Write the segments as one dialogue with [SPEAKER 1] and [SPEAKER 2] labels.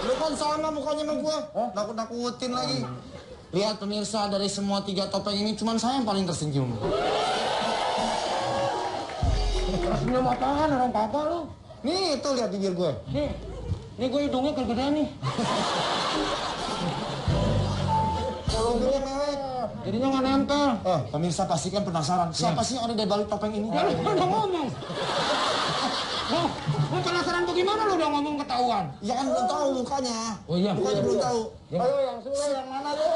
[SPEAKER 1] Lu kan sama mukanya sama gua. Nakut-nakutin lagi. Lihat pemirsa, dari semua 3 topeng ini cuma saya yang paling tersenyum.
[SPEAKER 2] Tersenyum apaan orang papa lu?
[SPEAKER 1] Nih, tuh lihat bibir gue.
[SPEAKER 2] Nih gue hidungnya kegedean nih.
[SPEAKER 1] Kalau gue mewek.
[SPEAKER 2] Jadinya nggak nempel.
[SPEAKER 1] Pemirsa pasti kan penasaran. Siapa sih yang ada di balik topeng ini?
[SPEAKER 2] Ya lu udah ngomong. Lu penasaran bagaimana lu udah ngomong ketahuan?
[SPEAKER 1] Ya kan belum tahu mukanya.
[SPEAKER 2] Oh iya.
[SPEAKER 1] Mukanya belum tahu.
[SPEAKER 2] Ya. Ayo yang Sule yang mana lu?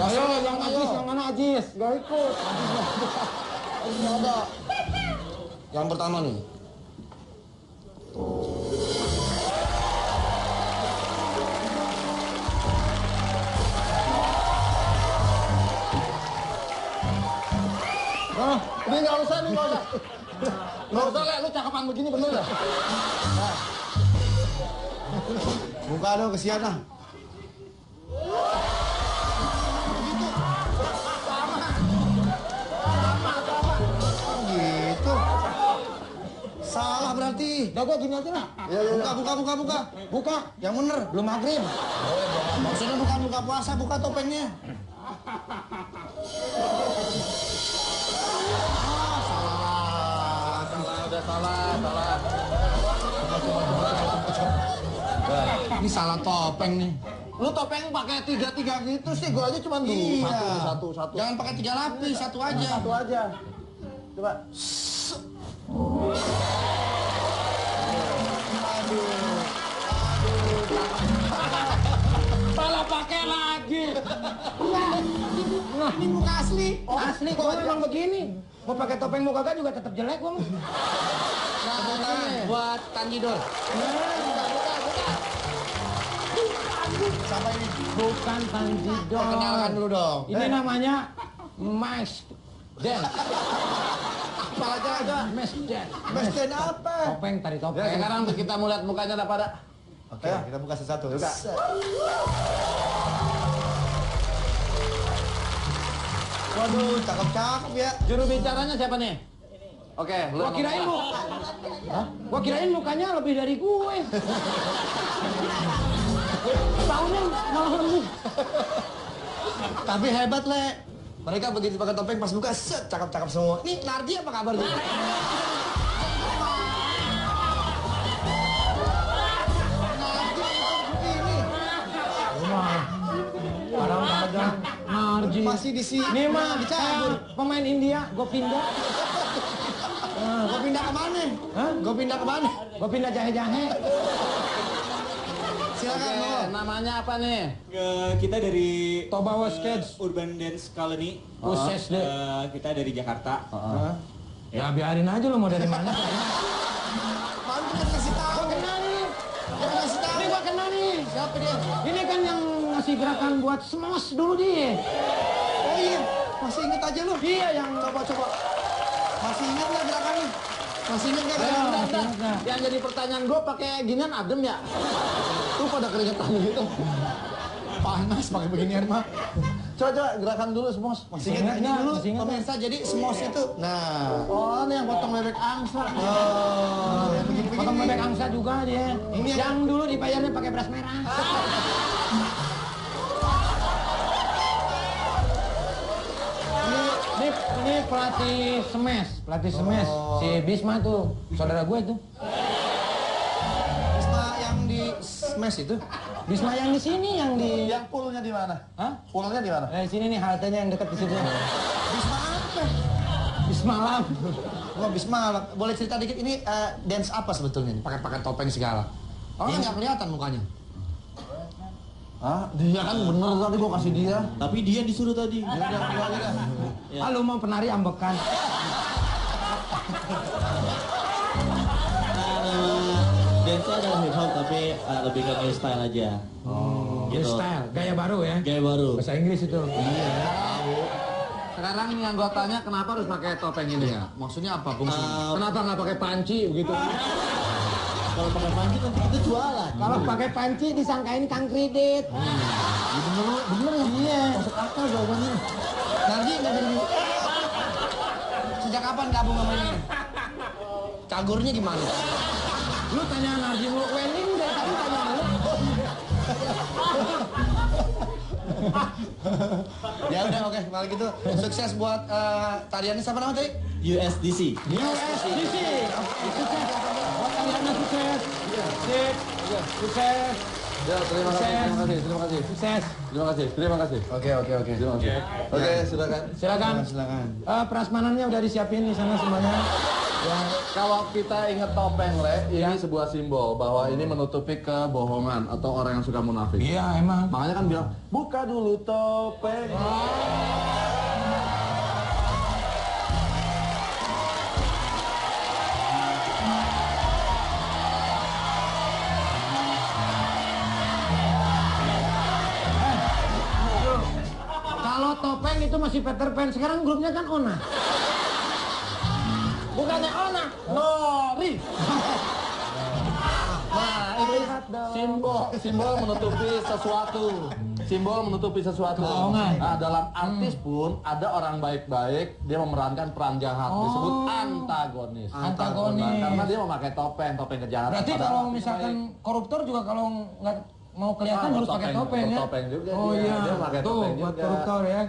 [SPEAKER 2] Ayo yang Ajis yang mana Ajis? Gak ikut.
[SPEAKER 1] Ini ada. Yang pertama nih.
[SPEAKER 2] Ini nggak usah, nih nggak usah. Nggak usah, Le. Lu cakapan begini bener dah.
[SPEAKER 1] Buka dong, kesian lah. Gitu. Salah berarti.
[SPEAKER 2] Udah gua gini aja lah.
[SPEAKER 1] Buka. Buka. Yang bener, belum maghrib. Maksudnya bukan buka puasa, buka topengnya.
[SPEAKER 2] Salah.
[SPEAKER 1] Ini salah topeng nih.
[SPEAKER 2] Lu topeng pakai 3 gitu sih, gua aja cuma 2.
[SPEAKER 1] Iya.
[SPEAKER 2] Satu.
[SPEAKER 1] Jangan pakai 3 lapis, satu aja.
[SPEAKER 2] Satu aja. Coba. Aduh. Salah pakai lagi. Nah,
[SPEAKER 1] Ini muka asli.
[SPEAKER 2] oh, asli gua memang begini. Mau pakai topeng mau kagak juga tetap jelek gua.
[SPEAKER 1] Tepuk tangan buat Tanjidor. Siapa ini?
[SPEAKER 2] Bukan Tanjidor.
[SPEAKER 1] Perkenalkan dulu dong.
[SPEAKER 2] Ini namanya Mas Dance.
[SPEAKER 1] Apa aja?
[SPEAKER 2] Mas Dance.
[SPEAKER 1] Mesden apa?
[SPEAKER 2] Topeng tadi topeng.
[SPEAKER 1] Ya, sekarang kita mau lihat mukanya dah pada.
[SPEAKER 3] Oke, kita buka satu-satu. Buka. Waduh, cakep-cakep ya.
[SPEAKER 2] Juru bicaranya siapa nih?
[SPEAKER 4] Oke, lu
[SPEAKER 2] Gua kirain lu. Hah? Gua kirain mukanya lebih dari gue. Tahunnya malah lebih.
[SPEAKER 3] Tapi hebat, Le. Mereka begitu pakai topeng pas buka, set, cakep-cakep semua. Nih, Nardi apa kabarnya?
[SPEAKER 2] Kadang-kadang Narji.
[SPEAKER 3] Masih di sini.
[SPEAKER 2] Nih mah
[SPEAKER 3] dicabut.
[SPEAKER 2] pemain India, gue pindah.
[SPEAKER 3] Gue pindah ke mana?
[SPEAKER 2] Hah?
[SPEAKER 3] Gue pindah ke mana?
[SPEAKER 2] Gue pindah jahe-jahe.
[SPEAKER 3] Silakan,
[SPEAKER 4] Oke,
[SPEAKER 3] Lo.
[SPEAKER 4] namanya apa nih?
[SPEAKER 5] Kita dari
[SPEAKER 2] Tobawa Sketch.
[SPEAKER 5] Urban Dance Colony.
[SPEAKER 2] Buses deh.
[SPEAKER 5] Kita dari Jakarta.
[SPEAKER 2] Ya biarin aja lo mau dari mana.
[SPEAKER 3] Malu kan kasih tahu.
[SPEAKER 2] Gua kenal nih.
[SPEAKER 3] Jangan kasih tahu.
[SPEAKER 2] Ini gua kenal nih.
[SPEAKER 3] Siapa dia?
[SPEAKER 2] Ini kan yang ngasih gerakan buat Smos dulu dia.
[SPEAKER 3] Oh iya, masih inget aja lu.
[SPEAKER 2] Iya yang
[SPEAKER 3] Coba. Masih inget nggak gerakannya? Masih inget nggak
[SPEAKER 2] Ayo,
[SPEAKER 3] gerakannya?
[SPEAKER 2] masih ingat nggak?
[SPEAKER 4] Yang jadi pertanyaan gue pakai ginian adem ya? Tuh pada keringetan gitu.
[SPEAKER 3] Panas pakai beginian mah.
[SPEAKER 4] Coba gerakan dulu semua.
[SPEAKER 3] Masih inget ini
[SPEAKER 2] nggak?
[SPEAKER 3] dulu
[SPEAKER 2] Masih inget
[SPEAKER 3] pemirsa, jadi semos itu. Nah.
[SPEAKER 4] Oh, ini yang potong bebek angsa.
[SPEAKER 3] Oh, yang begini-begini.
[SPEAKER 2] potong bebek angsa juga dia.
[SPEAKER 3] Ini
[SPEAKER 2] yang dulu dibayarnya pakai beras merah. Ini pelatih Smash. Si Bisma tuh, saudara gue tuh.
[SPEAKER 3] Bisma yang di smash itu.
[SPEAKER 2] Bisma yang di sini, yang di.
[SPEAKER 4] Yang poolnya di mana?
[SPEAKER 2] Hah?
[SPEAKER 4] Poolnya di mana?
[SPEAKER 2] Nah, di sini nih haltenya yang dekat di situ.
[SPEAKER 3] Bisma apa?
[SPEAKER 2] Bisma Lam.
[SPEAKER 3] Oh, Bisma. Boleh cerita dikit ini dance apa sebetulnya nih? Pakai pakai topeng segala. Oh, nggak kelihatan mukanya.
[SPEAKER 4] Ah, dia kan bener tadi gua kasih dia.
[SPEAKER 5] Tapi dia disuruh tadi.
[SPEAKER 2] Ah, lu mau penari ambekan.
[SPEAKER 5] Dance adalah hip hop tapi lebih ke new style aja. Gitu.
[SPEAKER 2] Style, gaya baru ya.
[SPEAKER 5] Gaya baru.
[SPEAKER 2] Bahasa Inggris itu.
[SPEAKER 4] Sekarang yang gua tanya kenapa harus pakai topeng ini ya? Maksudnya apa fungsinya? Kenapa nggak pakai panci begitu?
[SPEAKER 5] Kalau pakai panci kan kita jualan.
[SPEAKER 2] Kalau pakai panci disangkain Kang Kredit.
[SPEAKER 3] Bener ya? Iya. Masuk akal jawabannya. Nanti nggak jadi. Sejak kapan gabung sama ini? Cagurnya gimana?
[SPEAKER 2] Lu tanya Narji mulu, wedding dari tadi tanya lu.
[SPEAKER 3] Ya udah oke, kalau gitu sukses buat tariannya siapa nama tadi?
[SPEAKER 5] USDC.
[SPEAKER 2] USDC. Oke, sukses. Buat kalian sukses. Sip. Sukses.
[SPEAKER 4] Ya, terima kasih.
[SPEAKER 2] Sukses.
[SPEAKER 4] Terima kasih.
[SPEAKER 3] Oke.
[SPEAKER 4] Oke, silakan.
[SPEAKER 2] Silakan. Prasmanannya udah disiapin di sana semuanya.
[SPEAKER 4] Ya, kalau kita ingat topeng, Le, ini sebuah simbol bahwa ini menutupi kebohongan atau orang yang suka munafik.
[SPEAKER 2] Iya, emang.
[SPEAKER 4] Makanya kan bilang, buka dulu topeng.
[SPEAKER 2] Kalau topeng itu masih Peter Pan, sekarang grupnya kan Ona. Bukannya Ona, Nori.
[SPEAKER 4] Nah, ini simbol menutupi sesuatu. Simbol menutupi sesuatu.
[SPEAKER 2] Kebohongan.
[SPEAKER 4] Nah, dalam artis pun ada orang baik-baik, dia memerankan peran jahat, disebut antagonis.
[SPEAKER 2] Antagonis.
[SPEAKER 4] Nah, karena dia memakai topeng kejahatan.
[SPEAKER 2] Berarti
[SPEAKER 4] Padahal
[SPEAKER 2] kalau
[SPEAKER 4] dia
[SPEAKER 2] misalkan
[SPEAKER 4] baik.
[SPEAKER 2] koruptor juga kalau nggak mau kelihatan harus pakai topeng ya.
[SPEAKER 4] Topeng juga
[SPEAKER 2] Oh
[SPEAKER 4] dia.
[SPEAKER 2] iya.
[SPEAKER 4] Dia pakai
[SPEAKER 2] Tuh
[SPEAKER 4] topeng
[SPEAKER 2] buat
[SPEAKER 4] juga.
[SPEAKER 2] koruptor ya.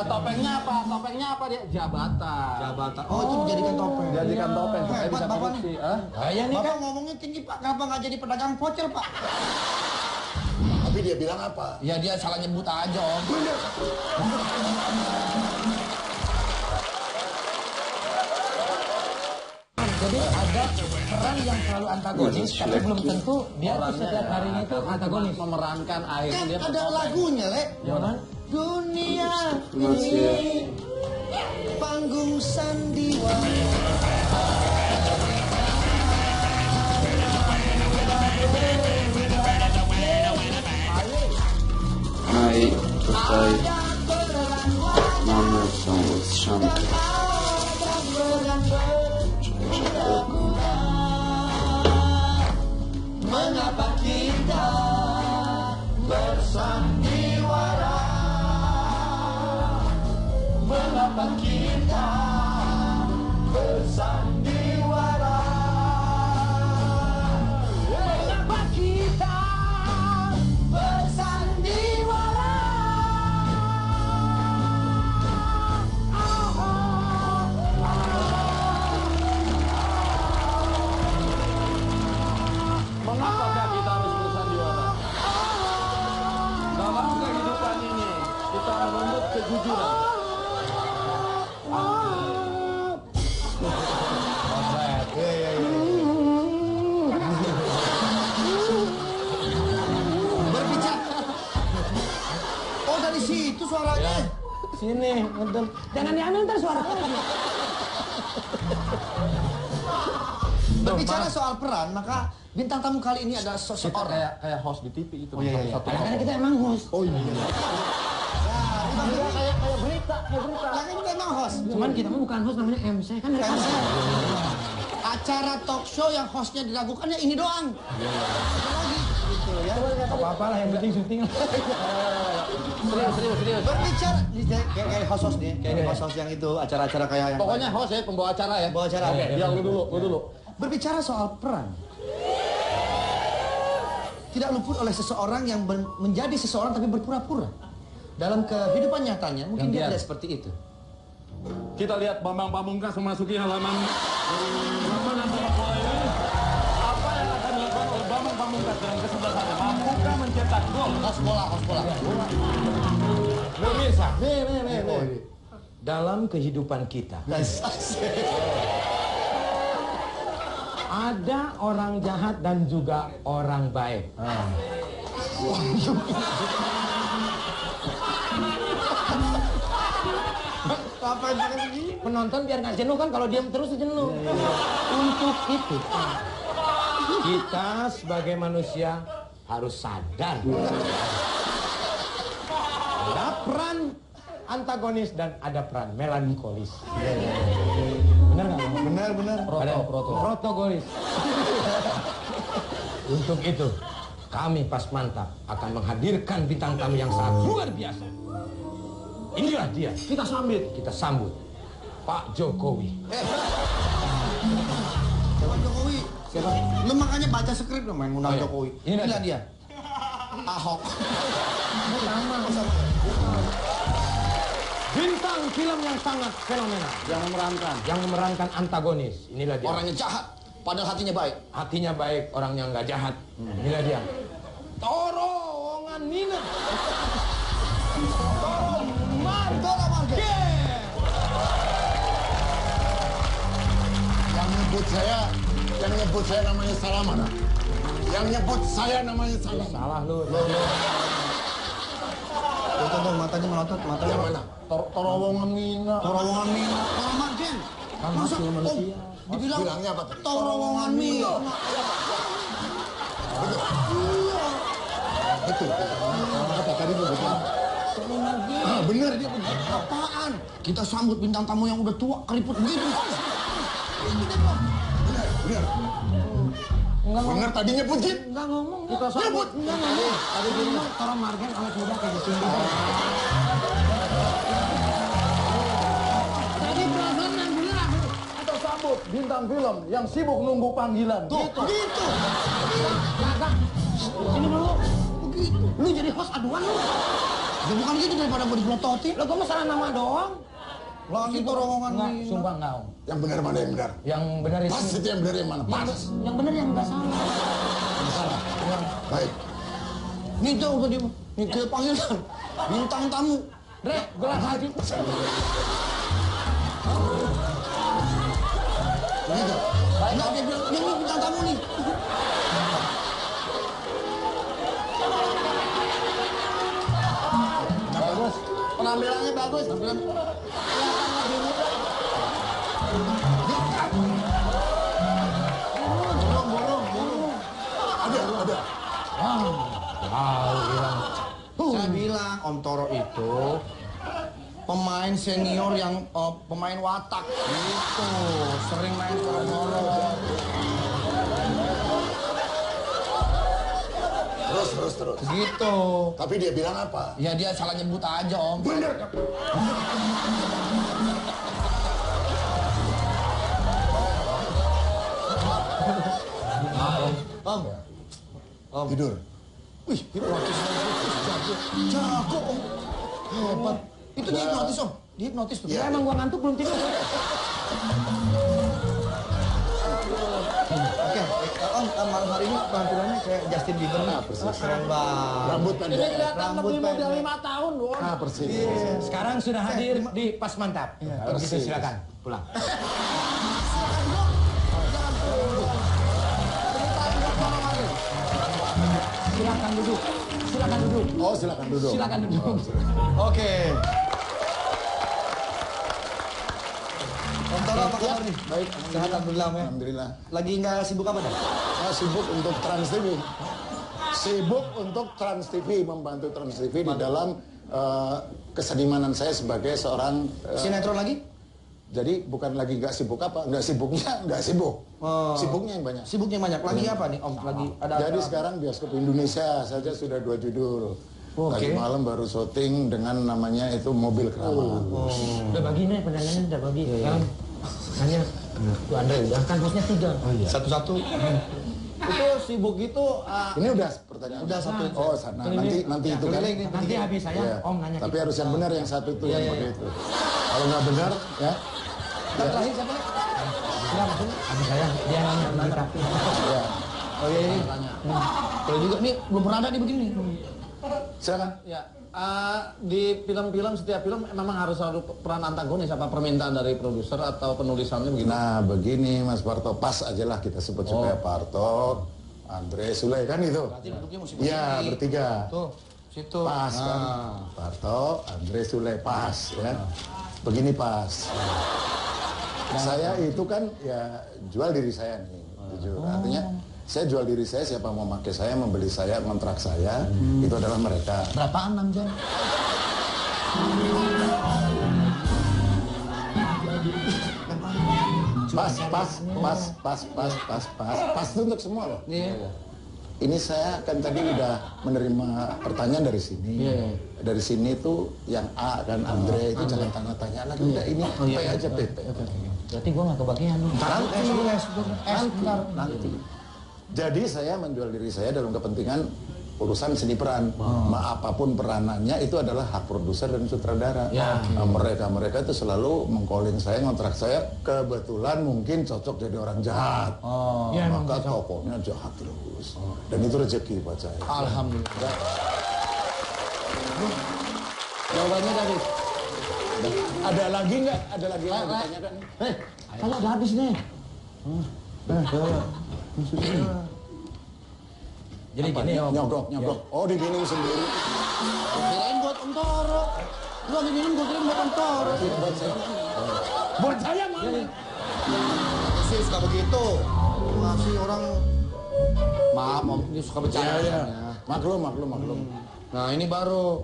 [SPEAKER 4] Topengnya apa? Topengnya apa dia? Jabatan.
[SPEAKER 3] Oh, itu dijadikan topeng.
[SPEAKER 4] Jadikan topeng supaya
[SPEAKER 3] Hebat
[SPEAKER 4] bisa
[SPEAKER 3] Bapak
[SPEAKER 4] korupsi. Ah?
[SPEAKER 2] Kayaknya nih
[SPEAKER 3] Bapak
[SPEAKER 2] kan.
[SPEAKER 3] ngomongnya tinggi Pak, kenapa nggak jadi pedagang voucher Pak?
[SPEAKER 1] Tapi dia bilang apa?
[SPEAKER 3] Ya dia salah nyebut aja Om.
[SPEAKER 2] Jadi ada peran yang selalu antagonis, tapi belum tentu dia tuh setiap harinya itu antagonis.
[SPEAKER 4] Memerankan akhirnya
[SPEAKER 3] Kan
[SPEAKER 4] dia
[SPEAKER 3] ada lagunya, Le.
[SPEAKER 2] Gimana?
[SPEAKER 3] Dunia ini panggung sandiwara.
[SPEAKER 6] Hej, tutaj mamy są strzanki.
[SPEAKER 3] Mengapa kita bersandiwara?
[SPEAKER 2] Sini, ngedem. Jangan diambil ntar suara lagi.
[SPEAKER 3] Berbicara soal peran, maka bintang tamu kali ini adalah
[SPEAKER 4] Kita
[SPEAKER 3] seseorang.
[SPEAKER 4] kayak host di TV itu.
[SPEAKER 3] Oh, iya, iya.
[SPEAKER 4] Satu
[SPEAKER 2] Karena kita emang host.
[SPEAKER 4] Oh iya.
[SPEAKER 3] Kayak berita. Lah kan kita emang host.
[SPEAKER 2] Cuman kita mah bukan host, namanya MC kan dari
[SPEAKER 3] MC.
[SPEAKER 2] MC.
[SPEAKER 3] Acara talk show yang hostnya dilakukannya ini doang. Lagi gitu ya.
[SPEAKER 2] Apa-apa lah, yang penting syuting.
[SPEAKER 4] Serius.
[SPEAKER 3] Berbicara kayak host nih, kayak host yang itu acara-acara kayak yang
[SPEAKER 4] Pokoknya host ya, pembawa acara ya.
[SPEAKER 3] bawa acara.
[SPEAKER 4] Oke, ya lu dulu.
[SPEAKER 3] Berbicara soal peran, tidak luput oleh seseorang yang menjadi seseorang tapi berpura-pura. Dalam kehidupan nyatanya mungkin dia
[SPEAKER 4] Gantian.
[SPEAKER 3] tidak seperti itu.
[SPEAKER 4] Kita lihat Bambang Pamungkas memasuki halaman sepak bola ini. Apa yang akan dilakukan oleh Bambang Pamungkas dalam kesempatan mampukah mencetak gol?
[SPEAKER 3] Host bola.
[SPEAKER 2] Pemirsa, nih. Dalam kehidupan kita, ada orang jahat dan juga orang baik.
[SPEAKER 3] Apa yang begini?
[SPEAKER 2] Penonton biar nggak jenuh kan, kalau diam terus jenuh. Untuk itu, kita sebagai manusia harus sadar. Ada peran antagonis dan ada peran melankolis. Benar nggak?
[SPEAKER 3] Benar.
[SPEAKER 2] Ada protagonis. Untuk itu, kami Pas Mantap akan menghadirkan bintang tamu yang sangat luar biasa. Inilah dia. Kita sambut Pak Jokowi.
[SPEAKER 3] Pak Jokowi. Siapa? Lu makanya baca skrip dong main undang Jokowi. Inilah dia. Ahok.
[SPEAKER 2] Bintang film yang sangat fenomenal. Yang memerankan antagonis. Inilah dia.
[SPEAKER 3] Orangnya jahat, padahal hatinya baik.
[SPEAKER 2] Hatinya baik, orangnya nggak jahat. Inilah dia. Torongan Nina.
[SPEAKER 1] Yang nyebut saya namanya salah mana? Yang nyebut saya namanya salah.
[SPEAKER 2] Salah lu.
[SPEAKER 3] Tuh, matanya melotot, matanya
[SPEAKER 1] Yang mana?
[SPEAKER 4] Terowongan Nina.
[SPEAKER 3] Terowongan Mina. Orang Margen.
[SPEAKER 2] Kan masih manusia.
[SPEAKER 3] Dibilang
[SPEAKER 1] Bilangnya apa tadi?
[SPEAKER 3] terowongan Mina.
[SPEAKER 1] Betul. Apa tadi itu betul? Benar dia benar.
[SPEAKER 3] Apaan? Kita sambut bintang tamu yang udah tua, keriput begitu.
[SPEAKER 1] Benar tadi nyebut Jin.
[SPEAKER 2] Enggak ngomong. Kita sambut. Enggak ngomong. Tadi bilang Toron Margen awet muda kayak gitu. Tadi perasaan yang bilang.
[SPEAKER 4] Kita sambut bintang film yang sibuk nunggu panggilan.
[SPEAKER 3] Gitu.
[SPEAKER 2] Kakak, sini dulu. Begitu. Lu jadi host aduan lu.
[SPEAKER 3] Ya bukan gitu daripada gue dipelototin.
[SPEAKER 2] Lo kok masalah nama doang?
[SPEAKER 3] Lagi terowongan
[SPEAKER 2] Enggak,
[SPEAKER 3] Mina.
[SPEAKER 2] sumpah enggak om.
[SPEAKER 1] Yang benar mana yang benar?
[SPEAKER 2] Yang benar itu.
[SPEAKER 1] Pas itu yang benar yang mana? Pas.
[SPEAKER 2] Yang benar yang enggak salah.
[SPEAKER 1] Baik.
[SPEAKER 3] Nih jauh tadi. Nih ke panggilan. Bintang tamu.
[SPEAKER 2] Dre, gelas haji.
[SPEAKER 3] Begitu. Enggak, dia bilang, ini bintang tamu nih.
[SPEAKER 1] Bagus. Penampilannya bagus. Ada.
[SPEAKER 3] Saya bilang Om Toro itu pemain senior yang pemain watak gitu, sering main Toro-Toro.
[SPEAKER 1] Terus.
[SPEAKER 3] Gitu.
[SPEAKER 1] Tapi dia bilang apa?
[SPEAKER 3] Ya dia salah nyebut aja Om.
[SPEAKER 1] Benar.
[SPEAKER 3] Om.
[SPEAKER 1] Tidur.
[SPEAKER 3] Wih, hipnotis jago Om. Hebat. Itu dia hipnotis Om. Dia hipnotis tuh.
[SPEAKER 2] Ya emang gua ngantuk belum tidur.
[SPEAKER 3] Oke, Om, malam hari ini penampilannya kayak Justin Bieber. Nah, persis. Keren banget.
[SPEAKER 1] Rambut pendek.
[SPEAKER 3] Rambut pendek.
[SPEAKER 2] 5 tahun doang.
[SPEAKER 1] Ah, persis.
[SPEAKER 2] Sekarang sudah hadir di Pas Mantap. Kalau gitu
[SPEAKER 1] persis.
[SPEAKER 2] silakan pulang. Silakan duduk.
[SPEAKER 1] Oh, silakan duduk.
[SPEAKER 2] Silakan duduk.
[SPEAKER 3] Oke. Toro apa kabar nih?
[SPEAKER 1] Baik,
[SPEAKER 3] Sehat alhamdulillah, Om, ya.
[SPEAKER 1] Alhamdulillah.
[SPEAKER 3] Lagi nggak sibuk apa dah?
[SPEAKER 1] Saya sibuk untuk Trans TV. Sibuk untuk Trans TV, membantu Trans TV di dalam kesenimanan saya sebagai seorang
[SPEAKER 3] Sinetron lagi?
[SPEAKER 1] jadi bukan lagi nggak sibuk apa, nggak sibuknya nggak sibuk, sibuknya yang banyak.
[SPEAKER 3] Sibuknya banyak. Lagi apa nih Om? Lagi ada
[SPEAKER 1] Jadi
[SPEAKER 3] apa?
[SPEAKER 1] sekarang bioskop Indonesia saja sudah 2 judul. Tadi malam baru syuting dengan namanya itu Mobil Keramat.
[SPEAKER 2] Udah bagi nih pendangannya, udah bagi. Sekarang hanya tuh Andre udah kan posnya 3.
[SPEAKER 3] Satu-satu. Itu sibuk itu
[SPEAKER 1] Ini udah pertanyaan.
[SPEAKER 3] udah satu.
[SPEAKER 1] Oh, sana nanti itu kan.
[SPEAKER 2] Nanti habis saya
[SPEAKER 1] Iya.
[SPEAKER 2] Om nanya
[SPEAKER 1] Tapi
[SPEAKER 2] kita.
[SPEAKER 1] harus yang benar yang satu itu yang pakai itu. Kalau nggak benar ya.
[SPEAKER 3] Yang terakhir siapa nih?
[SPEAKER 2] Enggak maksud habis saya dia nanya kita.
[SPEAKER 1] Ya.
[SPEAKER 3] Oh iya ini. Boleh juga nih belum pernah ada nih begini.
[SPEAKER 1] Silakan.
[SPEAKER 3] Ya. Di film-film setiap film memang harus selalu peran antagonis apa permintaan dari produser atau penulisannya begitu.
[SPEAKER 1] Nah, begini Mas Parto, pas aja lah kita sebut supaya Parto, Andre, Sule kan itu. Iya, bertiga.
[SPEAKER 3] Tuh, situ.
[SPEAKER 1] Pas kan. Parto, Andre, Sule, pas ya. Begini pas. Saya itu kan ya jual diri saya nih, jujur. Artinya saya jual diri saya, siapa mau pakai saya, membeli saya, kontrak saya, itu adalah mereka.
[SPEAKER 3] Berapaan 6 jam?
[SPEAKER 1] Pas itu untuk semua loh.
[SPEAKER 3] Iya.
[SPEAKER 1] Ini saya kan tadi udah menerima pertanyaan dari sini. Dari sini tuh yang A kan Andre itu jangan tanya-tanya lagi. Udah ini P aja PP.
[SPEAKER 2] Berarti gua enggak kebagian nih.
[SPEAKER 1] Nanti. Jadi saya menjual diri saya dalam kepentingan urusan seni peran. Apapun peranannya itu adalah hak produser dan sutradara. Mereka itu selalu meng-calling saya, ngontrak saya. Kebetulan mungkin cocok jadi orang jahat.
[SPEAKER 2] Ya, emang
[SPEAKER 1] Maka tokohnya jahat terus. Dan itu rezeki buat saya.
[SPEAKER 3] Alhamdulillah. Jawabannya tadi.
[SPEAKER 1] Ada lagi nggak? Ada lagi yang mau ditanyakan?
[SPEAKER 3] Kalau udah habis nih.
[SPEAKER 2] Jadi gini Om.
[SPEAKER 1] Nyogok. Oh, diminum sendiri.
[SPEAKER 3] Kirain buat Om Toro. Lu lagi minum gue kirain buat Om Toro.
[SPEAKER 1] Buat saya mana?
[SPEAKER 3] Sih suka begitu. Masih orang maaf Om, dia suka bercanda.
[SPEAKER 1] Iya. Maklum.
[SPEAKER 3] Nah, ini baru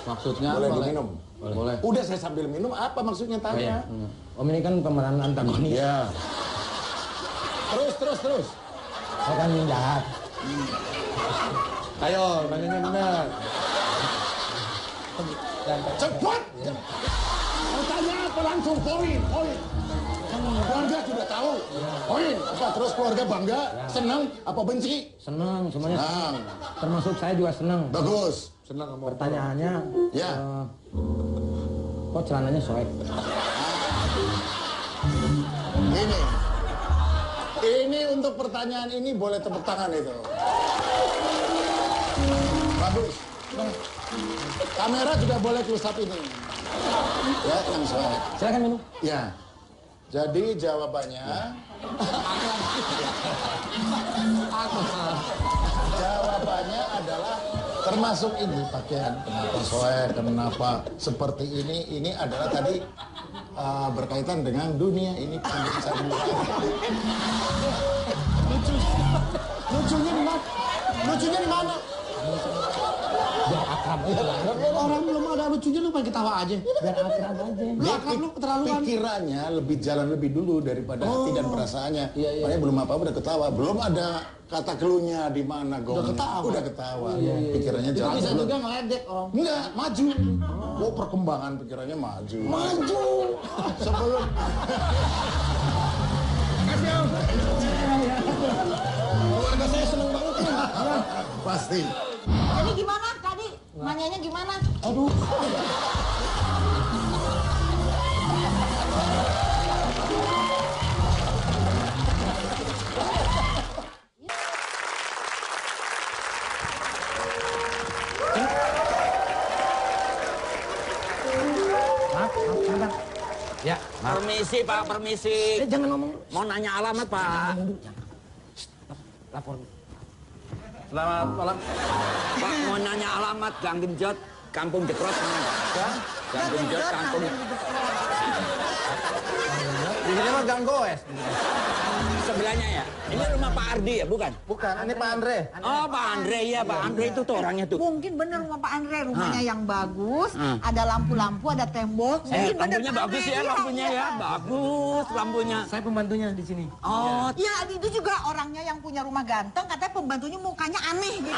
[SPEAKER 3] maksudnya
[SPEAKER 1] Boleh
[SPEAKER 3] apa, Le?
[SPEAKER 1] diminum?
[SPEAKER 3] Boleh.
[SPEAKER 1] Udah saya sambil minum, apa maksudnya tanya?
[SPEAKER 2] Om ini kan pemeran antagonis.
[SPEAKER 1] Iya. Terus.
[SPEAKER 2] Saya kan yang jahat.
[SPEAKER 3] Ayo, nanyanya benar.
[SPEAKER 1] Cepat! Mau tanya apa langsung poin. Keluarga sudah tahu. Poin. Apa terus keluarga bangga, senang, apa benci?
[SPEAKER 2] Senang semuanya.
[SPEAKER 1] Senang.
[SPEAKER 2] Termasuk saya juga senang.
[SPEAKER 1] Bagus.
[SPEAKER 2] Pertanyaannya,
[SPEAKER 1] Ya.
[SPEAKER 2] kok celananya soek?
[SPEAKER 1] Ini untuk pertanyaan ini boleh tepuk tangan itu. Bagus. Kamera juga boleh close up ini. Ya, yang soal.
[SPEAKER 2] Silakan minum.
[SPEAKER 1] Ya. Jadi jawabannya adalah termasuk ini pakaian kenapa soek, kenapa seperti ini adalah tadi berkaitan dengan dunia ini lucunya di mana?
[SPEAKER 2] Biar akrab aja.
[SPEAKER 3] Orang belum ada lucunya lu pengen ketawa aja.
[SPEAKER 2] Biar akrab aja.
[SPEAKER 3] Lu akrab lu keterlaluan.
[SPEAKER 1] Pikirannya lebih jalan lebih dulu daripada hati dan perasaannya. Makanya belum apa-apa udah ketawa. Belum ada kata keluhnya di mana gongnya. Udah ketawa. Pikirannya jalan
[SPEAKER 3] Bisa
[SPEAKER 1] dulu.
[SPEAKER 3] juga ngeledek Om.
[SPEAKER 1] Enggak, maju. Oh, perkembangan pikirannya maju. Sebelum keluarga saya seneng banget nih. Pasti.
[SPEAKER 7] Jadi gimana tadi? Nanyanya gimana?
[SPEAKER 3] Aduh.
[SPEAKER 2] Ya,
[SPEAKER 8] Permisi Pak, permisi.
[SPEAKER 2] jangan ngomong.
[SPEAKER 8] Mau nanya alamat Pak.
[SPEAKER 2] Lapor.
[SPEAKER 3] Selamat malam.
[SPEAKER 8] Pak mau nanya alamat Gang Genjot, Kampung Jekrot. Mana, Pak? Gang genjot, kangkung.
[SPEAKER 3] Di sini mah Gang Goes.
[SPEAKER 8] Sebelahnya ya. Ini rumah Pak Ardi ya, bukan?
[SPEAKER 3] Bukan, ini Pak Andre.
[SPEAKER 8] Oh, Pak Andre ya, Pak Andre itu tuh orangnya tuh.
[SPEAKER 7] Mungkin bener rumah Pak Andre, rumahnya yang bagus, ada lampu-lampu, ada tembok. Mungkin bener
[SPEAKER 8] Lampunya
[SPEAKER 7] Pak
[SPEAKER 8] bagus
[SPEAKER 7] Andre.
[SPEAKER 8] ya, lampunya ya, bagus lampunya.
[SPEAKER 3] Saya pembantunya di sini.
[SPEAKER 8] Oh,
[SPEAKER 7] Ya itu juga orangnya yang punya rumah ganteng, katanya pembantunya mukanya aneh gitu.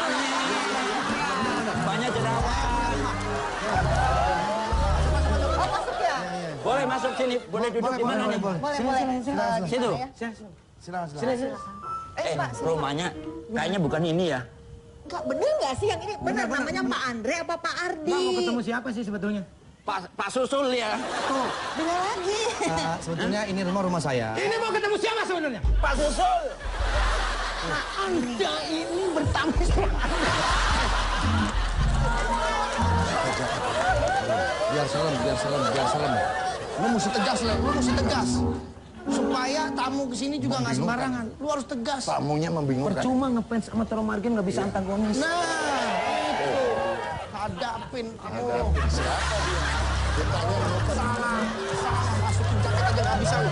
[SPEAKER 8] banyak jerawat.
[SPEAKER 7] Oh masuk ya?
[SPEAKER 8] Boleh masuk sini, boleh duduk di mana nih?
[SPEAKER 7] Boleh,
[SPEAKER 3] Sini,
[SPEAKER 7] boleh.
[SPEAKER 3] sini, sini.
[SPEAKER 8] Situ.
[SPEAKER 3] Silakan.
[SPEAKER 7] Pak, sini.
[SPEAKER 8] Rumahnya kayaknya bukan ini ya.
[SPEAKER 7] Enggak, bener nggak sih yang ini? Bener namanya Pak Andre apa Pak Ardi?
[SPEAKER 3] Mau ketemu siapa sih sebetulnya?
[SPEAKER 8] Pak Susul ya.
[SPEAKER 7] Tuh, bener lagi.
[SPEAKER 3] Sebetulnya ini rumah saya.
[SPEAKER 2] Ini mau ketemu siapa sebenarnya?
[SPEAKER 8] Pak Susul.
[SPEAKER 7] Anda ini bertamu sama
[SPEAKER 3] Biar serem. Lu mesti tegas, lu mesti tegas. Supaya tamu kesini juga nggak sembarangan. Lu harus tegas.
[SPEAKER 1] Tamunya membingungkan.
[SPEAKER 3] Percuma ngefans sama Toro Margen nggak bisa antagonis. Nah, itu. Hadapin kamu.
[SPEAKER 1] Siapa dia? Ditanya
[SPEAKER 3] Salah, masukin jaket aja nggak bisa lu.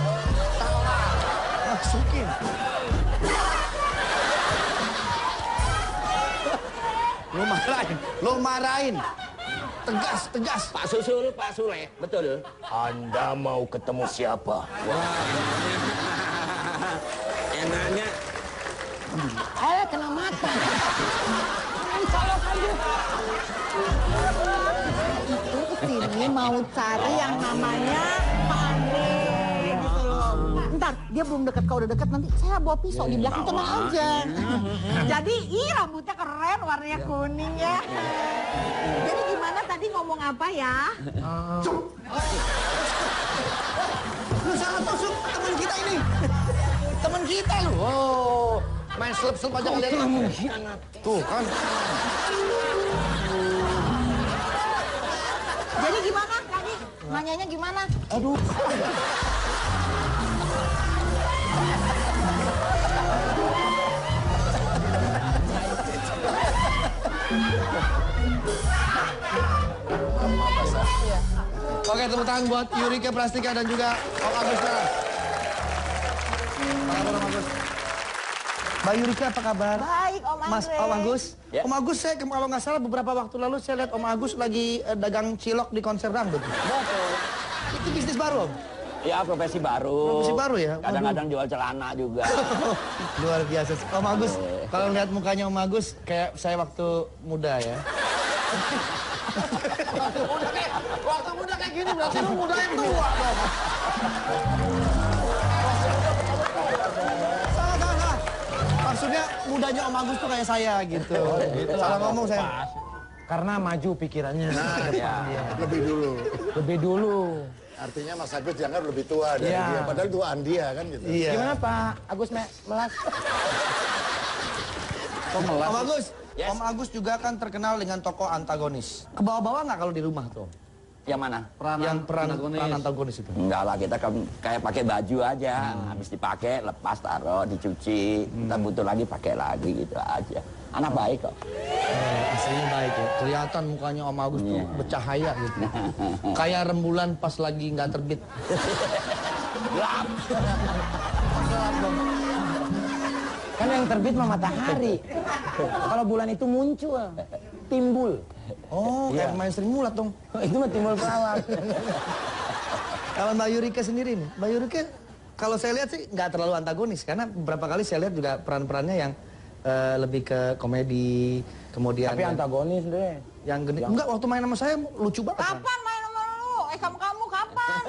[SPEAKER 3] Salah, masukin. Lu marahin. Tegas.
[SPEAKER 8] Pak Susul, Pak Sule, betul.
[SPEAKER 2] Anda mau ketemu siapa?
[SPEAKER 8] Enaknya
[SPEAKER 7] kena mata. Itu kesini mau cari yang namanya Pak Andre gitu loh. Ntar dia belum dekat, kalau udah dekat nanti saya bawa pisau di belakang, tenang aja. Jadi rambutnya keren, warnanya kuning ya. Jadi gimana tadi ngomong apa ya?
[SPEAKER 3] Lu salah tusuk teman kita ini. Teman kita lu. Oh, main selep-selep aja kalian. Tuh kan.
[SPEAKER 7] Jadi gimana tadi? Nanyanya gimana?
[SPEAKER 3] Aduh. Oke, tepuk tangan buat Yurika Prastika dan juga Om Agus Melas. Apa kabar Om Agus? Mbak Yurika apa kabar?
[SPEAKER 7] Baik Om Andre.
[SPEAKER 3] Mas Om Agus.
[SPEAKER 8] Ya.
[SPEAKER 3] Om Agus, saya kalau nggak salah beberapa waktu lalu saya lihat Om Agus lagi dagang cilok di konser dangdut.
[SPEAKER 8] betul.
[SPEAKER 3] Itu bisnis baru Om?
[SPEAKER 8] Ya profesi baru.
[SPEAKER 3] Profesi baru ya? Waduh.
[SPEAKER 8] Kadang-kadang jual celana juga.
[SPEAKER 3] Luar biasa. Om Agus, kalau lihat mukanya Om Agus kayak saya waktu muda ya. Waktu muda kayak gini berarti lu muda yang tua dong. Salah. Maksudnya mudanya Om Agus tuh kayak saya gitu. Salah ngomong saya.
[SPEAKER 2] Karena maju pikirannya.
[SPEAKER 1] Lebih dulu. Artinya Mas Agus dianggap lebih tua dari dia. Padahal tuaan dia kan gitu.
[SPEAKER 3] Iya.
[SPEAKER 2] Gimana Pak Agus Melas?
[SPEAKER 3] Om Agus,
[SPEAKER 8] Yes.
[SPEAKER 3] Om Agus juga kan terkenal dengan tokoh antagonis. Kebawa-bawa nggak kalau di rumah tuh?
[SPEAKER 8] Yang mana?
[SPEAKER 3] Yang peran antagonis itu.
[SPEAKER 8] Enggak lah, kita kan kayak pakai baju aja. Habis dipakai, lepas, taruh, dicuci. Kita butuh lagi, pakai lagi gitu aja. Anak baik kok.
[SPEAKER 3] Aslinya baik ya. Kelihatan mukanya Om Agus tuh bercahaya gitu. Kayak rembulan pas lagi nggak terbit.
[SPEAKER 8] Gelap.
[SPEAKER 3] Gelap dong.
[SPEAKER 2] Kan yang terbit mah matahari. Kalau bulan itu muncul, timbul.
[SPEAKER 3] Oh, kayak main Sri Mulat dong.
[SPEAKER 2] Itu mah timbul perawan.
[SPEAKER 3] Kalau Mbak Yurika sendiri nih, Mbak Yurika kalau saya lihat sih nggak terlalu antagonis. Karena beberapa kali saya lihat juga peran-perannya yang lebih ke komedi, kemudian
[SPEAKER 2] Tapi antagonis deh.
[SPEAKER 3] yang gede. Enggak, waktu main sama saya lucu banget. kan?
[SPEAKER 7] Kapan main sama lu? Kamu kapan?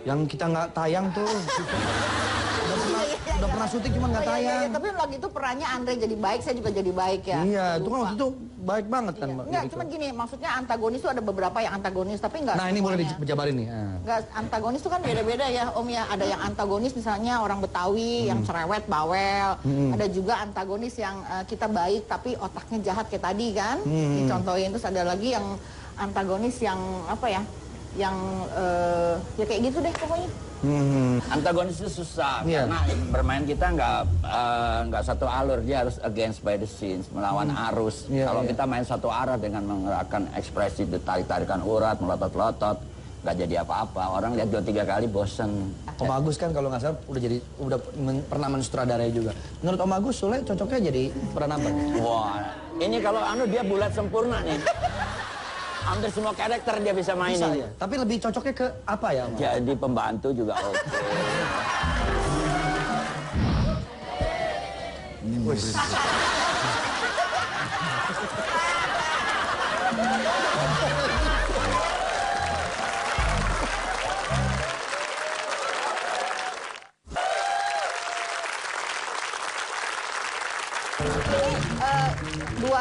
[SPEAKER 3] Yang kita nggak tayang tuh. Udah pernah syuting cuma nggak tayang.
[SPEAKER 7] Tapi lagi itu perannya Andre jadi baik, saya juga jadi baik ya.
[SPEAKER 3] Iya, itu kan waktu itu baik banget kan Mbak.
[SPEAKER 7] Enggak,
[SPEAKER 3] Yurika.
[SPEAKER 7] cuma gini, maksudnya antagonis itu ada beberapa yang antagonis, tapi enggak
[SPEAKER 3] Nah ini boleh
[SPEAKER 7] semuanya.
[SPEAKER 3] dijabarin nih. Nah.
[SPEAKER 7] Enggak, antagonis itu kan beda-beda ya Om ya. Ada yang antagonis misalnya orang Betawi yang cerewet, bawel. Ada juga antagonis yang kita baik tapi otaknya jahat kayak tadi kan. Dicontohin. Terus ada lagi yang antagonis yang apa ya, yang ya kayak gitu deh pokoknya.
[SPEAKER 8] Antagonis itu susah
[SPEAKER 3] Iya.
[SPEAKER 8] karena bermain kita nggak satu alur, dia harus against by the scenes, melawan arus.
[SPEAKER 3] Iya,
[SPEAKER 8] Kalau
[SPEAKER 3] iya.
[SPEAKER 8] kita main satu arah dengan menggerakkan ekspresi, tarik-tarikan urat, melotot-lotot, nggak jadi apa-apa. Orang lihat 2-3 kali bosen.
[SPEAKER 3] Om Agus kan kalau nggak salah udah pernah mensutradarai juga. Menurut Om Agus, Sule cocoknya jadi peran apa?
[SPEAKER 8] Wah, ini kalau dia bulat sempurna nih. Hampir semua karakter dia bisa mainin.
[SPEAKER 3] Bisa ya. Tapi lebih cocoknya ke apa ya, Om?
[SPEAKER 8] Jadi pembantu juga oke.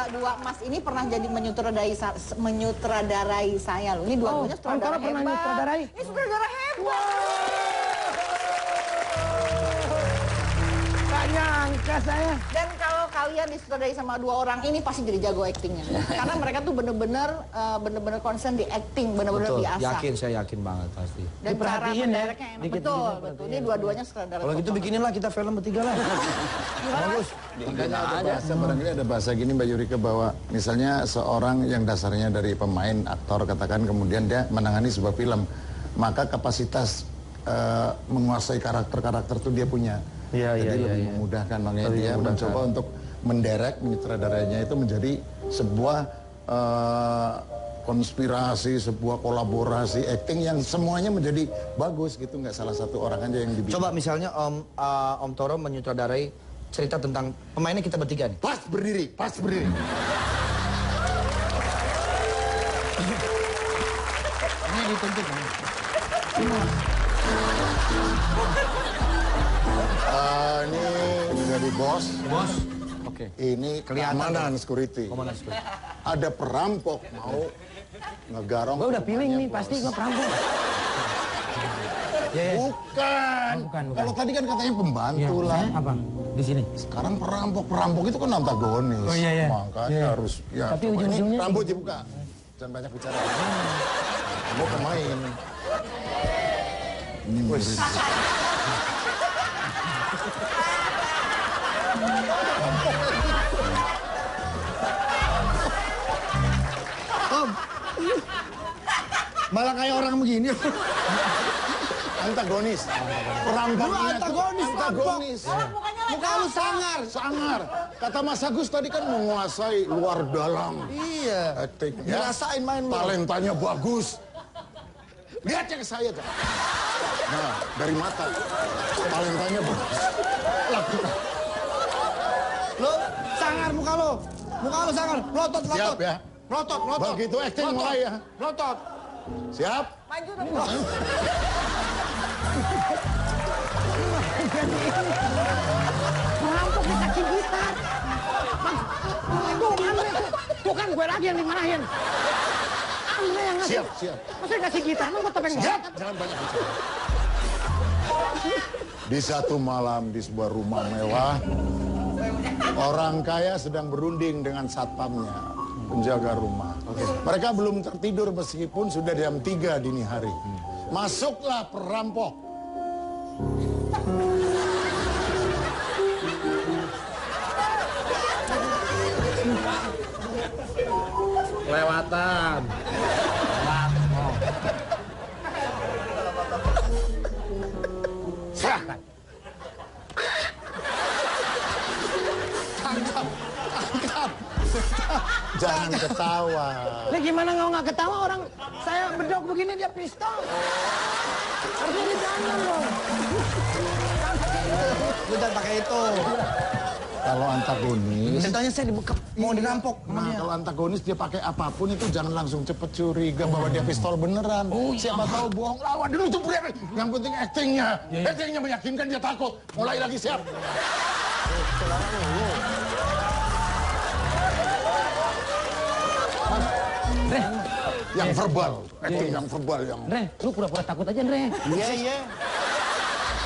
[SPEAKER 7] Dua Mas ini pernah jadi menyutradarai saya loh. Ini dua-duanya sutradara
[SPEAKER 3] pernah
[SPEAKER 7] hebat.
[SPEAKER 3] menyutradarai?
[SPEAKER 7] Ini sutradara hebat.
[SPEAKER 3] Gak nyangka saya.
[SPEAKER 7] Dan kalau kalian disutradarai sama dua orang ini pasti jadi jago aktingnya. Karena mereka tuh bener-bener konsen di acting, bener-bener
[SPEAKER 3] Betul,
[SPEAKER 7] diasah.
[SPEAKER 3] saya yakin banget pasti.
[SPEAKER 7] Dan cara
[SPEAKER 3] Diperhatiin ya,
[SPEAKER 7] mendirectnya enak.
[SPEAKER 3] dikit-dikit
[SPEAKER 7] Betul.
[SPEAKER 3] diperhatiin.
[SPEAKER 7] Ini dua-duanya sutradara.
[SPEAKER 3] Kalau gitu
[SPEAKER 7] top
[SPEAKER 3] bikinin lah kita film bertiga lah.
[SPEAKER 7] Bagus.
[SPEAKER 1] Makanya barangkali ada bahasa gini Mbak Yurika, bahwa misalnya seorang yang dasarnya dari pemain, aktor katakan, kemudian dia menangani sebuah film, maka kapasitas menguasai karakter-karakter itu dia punya. Jadi lebih memudahkan, makanya dia mencoba untuk menderek, menyutradarainya itu menjadi sebuah konspirasi, sebuah kolaborasi acting yang semuanya menjadi bagus gitu, nggak salah satu orang aja yang dibikin.
[SPEAKER 3] Coba misalnya Om Toro menyutradarai cerita tentang pemainnya kita bertiga nih.
[SPEAKER 1] Pas berdiri, pas berdiri.
[SPEAKER 3] Ini dituntut.
[SPEAKER 1] Ini menjadi bos.
[SPEAKER 3] Bos. Oke.
[SPEAKER 1] Ini keamanan security. Ada perampok mau ngegarong.
[SPEAKER 3] Gue udah feeling nih, pasti gue perampok.
[SPEAKER 1] Bukan. Kalau tadi kan katanya pembantu lah.
[SPEAKER 3] Apa? Di sini.
[SPEAKER 1] Sekarang perampok itu kan antagonis.
[SPEAKER 3] Oh, iya.
[SPEAKER 1] Makanya harus ya.
[SPEAKER 3] Tapi
[SPEAKER 1] coba
[SPEAKER 3] ujung-ujungnya
[SPEAKER 1] ini rambut dibuka. Jangan banyak bicara. Kamu pemain. Ini murid.
[SPEAKER 3] Om. Malah kayak orang begini.
[SPEAKER 1] Antagonis. Perampoknya antagonis.
[SPEAKER 3] Muka lu sangar.
[SPEAKER 1] Sangar. Kata Mas Agus tadi kan menguasai luar dalam.
[SPEAKER 3] Iya.
[SPEAKER 1] Acting.
[SPEAKER 3] Dirasain main lu.
[SPEAKER 1] Talentanya bagus. Lihat yang saya kan. Nah, dari mata. Talentanya bagus. Lakukan.
[SPEAKER 3] Lo sangar muka lo. Muka lo sangar. Lotot.
[SPEAKER 1] Siap ya.
[SPEAKER 3] Lotot.
[SPEAKER 1] Begitu acting mulai ya.
[SPEAKER 3] Lotot.
[SPEAKER 1] Siap.
[SPEAKER 7] Maju dong.
[SPEAKER 9] Perampok dikasih gitar. Tuh, Andre tuh. Tuh kan gue lagi yang dimarahin. Andre yang ngasih.
[SPEAKER 1] Siap.
[SPEAKER 9] Masa dikasih gitar, emang gue topeng
[SPEAKER 1] Siap. Jangan banyak bicara. Di satu malam di sebuah rumah mewah, orang kaya sedang berunding dengan satpamnya, penjaga rumah. Mereka belum tertidur meskipun sudah jam 3 dini hari. Masuklah perampok.
[SPEAKER 2] Lewatan.
[SPEAKER 1] Serahkan. Tangkap. Jangan ketawa.
[SPEAKER 9] Ini gimana nggak ketawa orang saya bedok begini dia pistol. Harusnya di tangan dong.
[SPEAKER 3] Lu jangan pakai itu.
[SPEAKER 1] Kalau antagonis,
[SPEAKER 3] Ceritanya saya dibekap, mau dirampok.
[SPEAKER 1] nah kalau antagonis dia pakai apapun itu jangan langsung cepet curiga bahwa dia pistol beneran. Siapa tahu bohong, lawan dulu tuh. Yang penting actingnya, actingnya meyakinkan dia takut. Mulai lagi, siap. Yang verbal, acting yang verbal yang.
[SPEAKER 9] Andre, lu pura-pura takut aja, Andre.
[SPEAKER 3] Iya.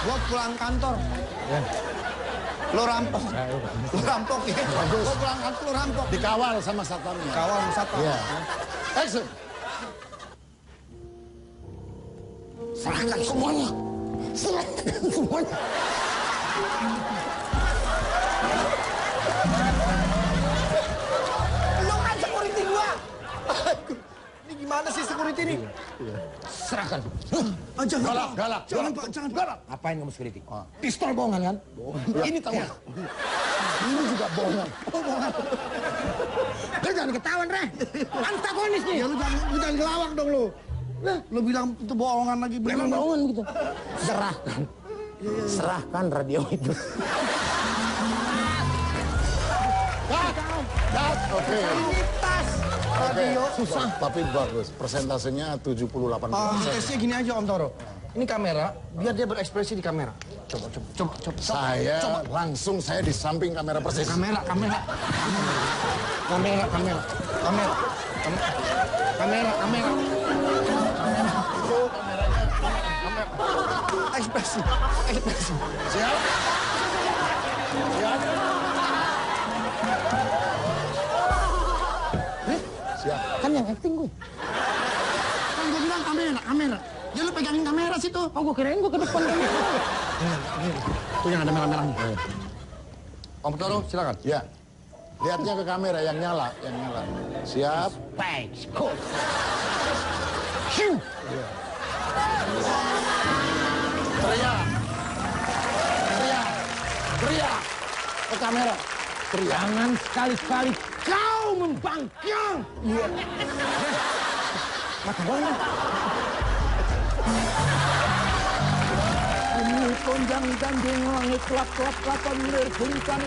[SPEAKER 3] Gua pulang kantor. Lo rampok. Lo rampok ya.
[SPEAKER 1] Bagus.
[SPEAKER 3] Gua pulang kantor lo rampok.
[SPEAKER 1] Dikawal sama satpamnya.
[SPEAKER 3] Kawal satpam.
[SPEAKER 1] Iya. Action.
[SPEAKER 9] Serahkan semuanya. Serahkan semuanya. Lu kan security gua.
[SPEAKER 3] Ini gimana sih security ini?
[SPEAKER 2] Serahkan.
[SPEAKER 1] Galak, galak.
[SPEAKER 3] Jangan Pak, jangan Pak.
[SPEAKER 2] Ngapain kamu security? Pistol bohongan kan? Ini tahu.
[SPEAKER 1] Ini juga bohongan.
[SPEAKER 9] Lu jangan ketahuan, Reh. Antagonis nih.
[SPEAKER 3] Ya lu jangan gelawak dong lu. Lu bilang itu bohongan lagi.
[SPEAKER 9] Memang bohongan gitu. Serahkan. Serahkan radio itu.
[SPEAKER 1] Oke.
[SPEAKER 3] Ini tas radio.
[SPEAKER 1] Susah. Tapi bagus. Persentasenya 78%.
[SPEAKER 3] Tesnya gini aja Om Toro. Ini kamera, biar dia berekspresi di kamera. Coba.
[SPEAKER 1] Saya langsung di samping kamera persis.
[SPEAKER 3] Kamera. Ekspresi.
[SPEAKER 1] Siap? Siap.
[SPEAKER 9] Kan yang acting gue.
[SPEAKER 3] Kan gue bilang kamera. Ya lu pegangin kamera situ.
[SPEAKER 9] Oh, gue kirain gue ke depan kamera.
[SPEAKER 3] Tuh yang ada merah-merahnya. Om Toro, silakan.
[SPEAKER 1] Ya. Lihatnya ke kamera yang nyala. Siap?
[SPEAKER 9] Baik, cool.
[SPEAKER 1] Teriak ke kamera.
[SPEAKER 2] Jangan sekali-kali kau membangkang.
[SPEAKER 9] Mata bola.
[SPEAKER 1] Bumi konjang ganjing langit kelap-kelap kelapa milir guncang.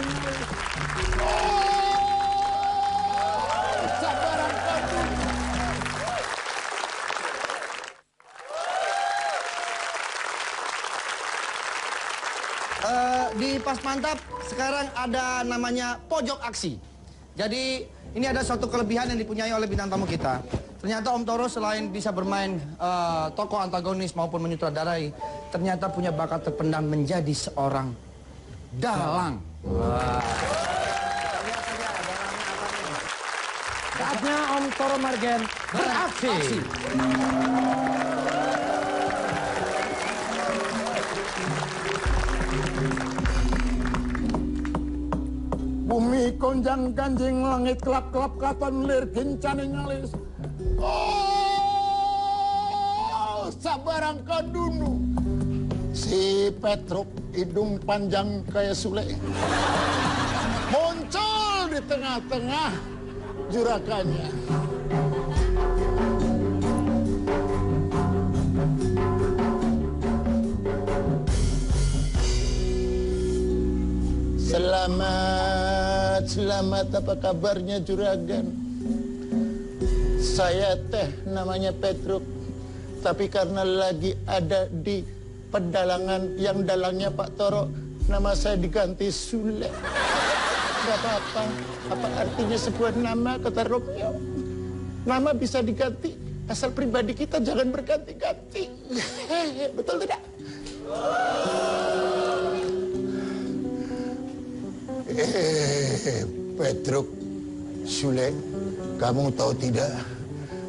[SPEAKER 1] Sabaran kau.
[SPEAKER 3] Di Pas Mantap sekarang ada namanya pojok aksi. Jadi ini ada suatu kelebihan yang dipunyai oleh bintang tamu kita. Ternyata Om Toro selain bisa bermain tokoh antagonis maupun menyutradarai, ternyata punya bakat terpendam menjadi seorang dalang.
[SPEAKER 2] Saatnya Om Toro Margen beraksi.
[SPEAKER 1] Bumi konjang ganjing langit kelap-kelap katon lir gincaning alis. Oh, sabarang kadunu. Si Petruk hidung panjang kayak Sule. Muncul di tengah-tengah juragannya. Selamat apa kabarnya juragan? Saya namanya Petruk, tapi karena lagi ada di pedalangan yang dalangnya Pak Toro, nama saya diganti Sule. Gak apa-apa, apa artinya sebuah nama, kata Romeo? Nama bisa diganti, asal pribadi kita jangan berganti-ganti. Betul tidak? Petruk, Sule, kamu tahu tidak?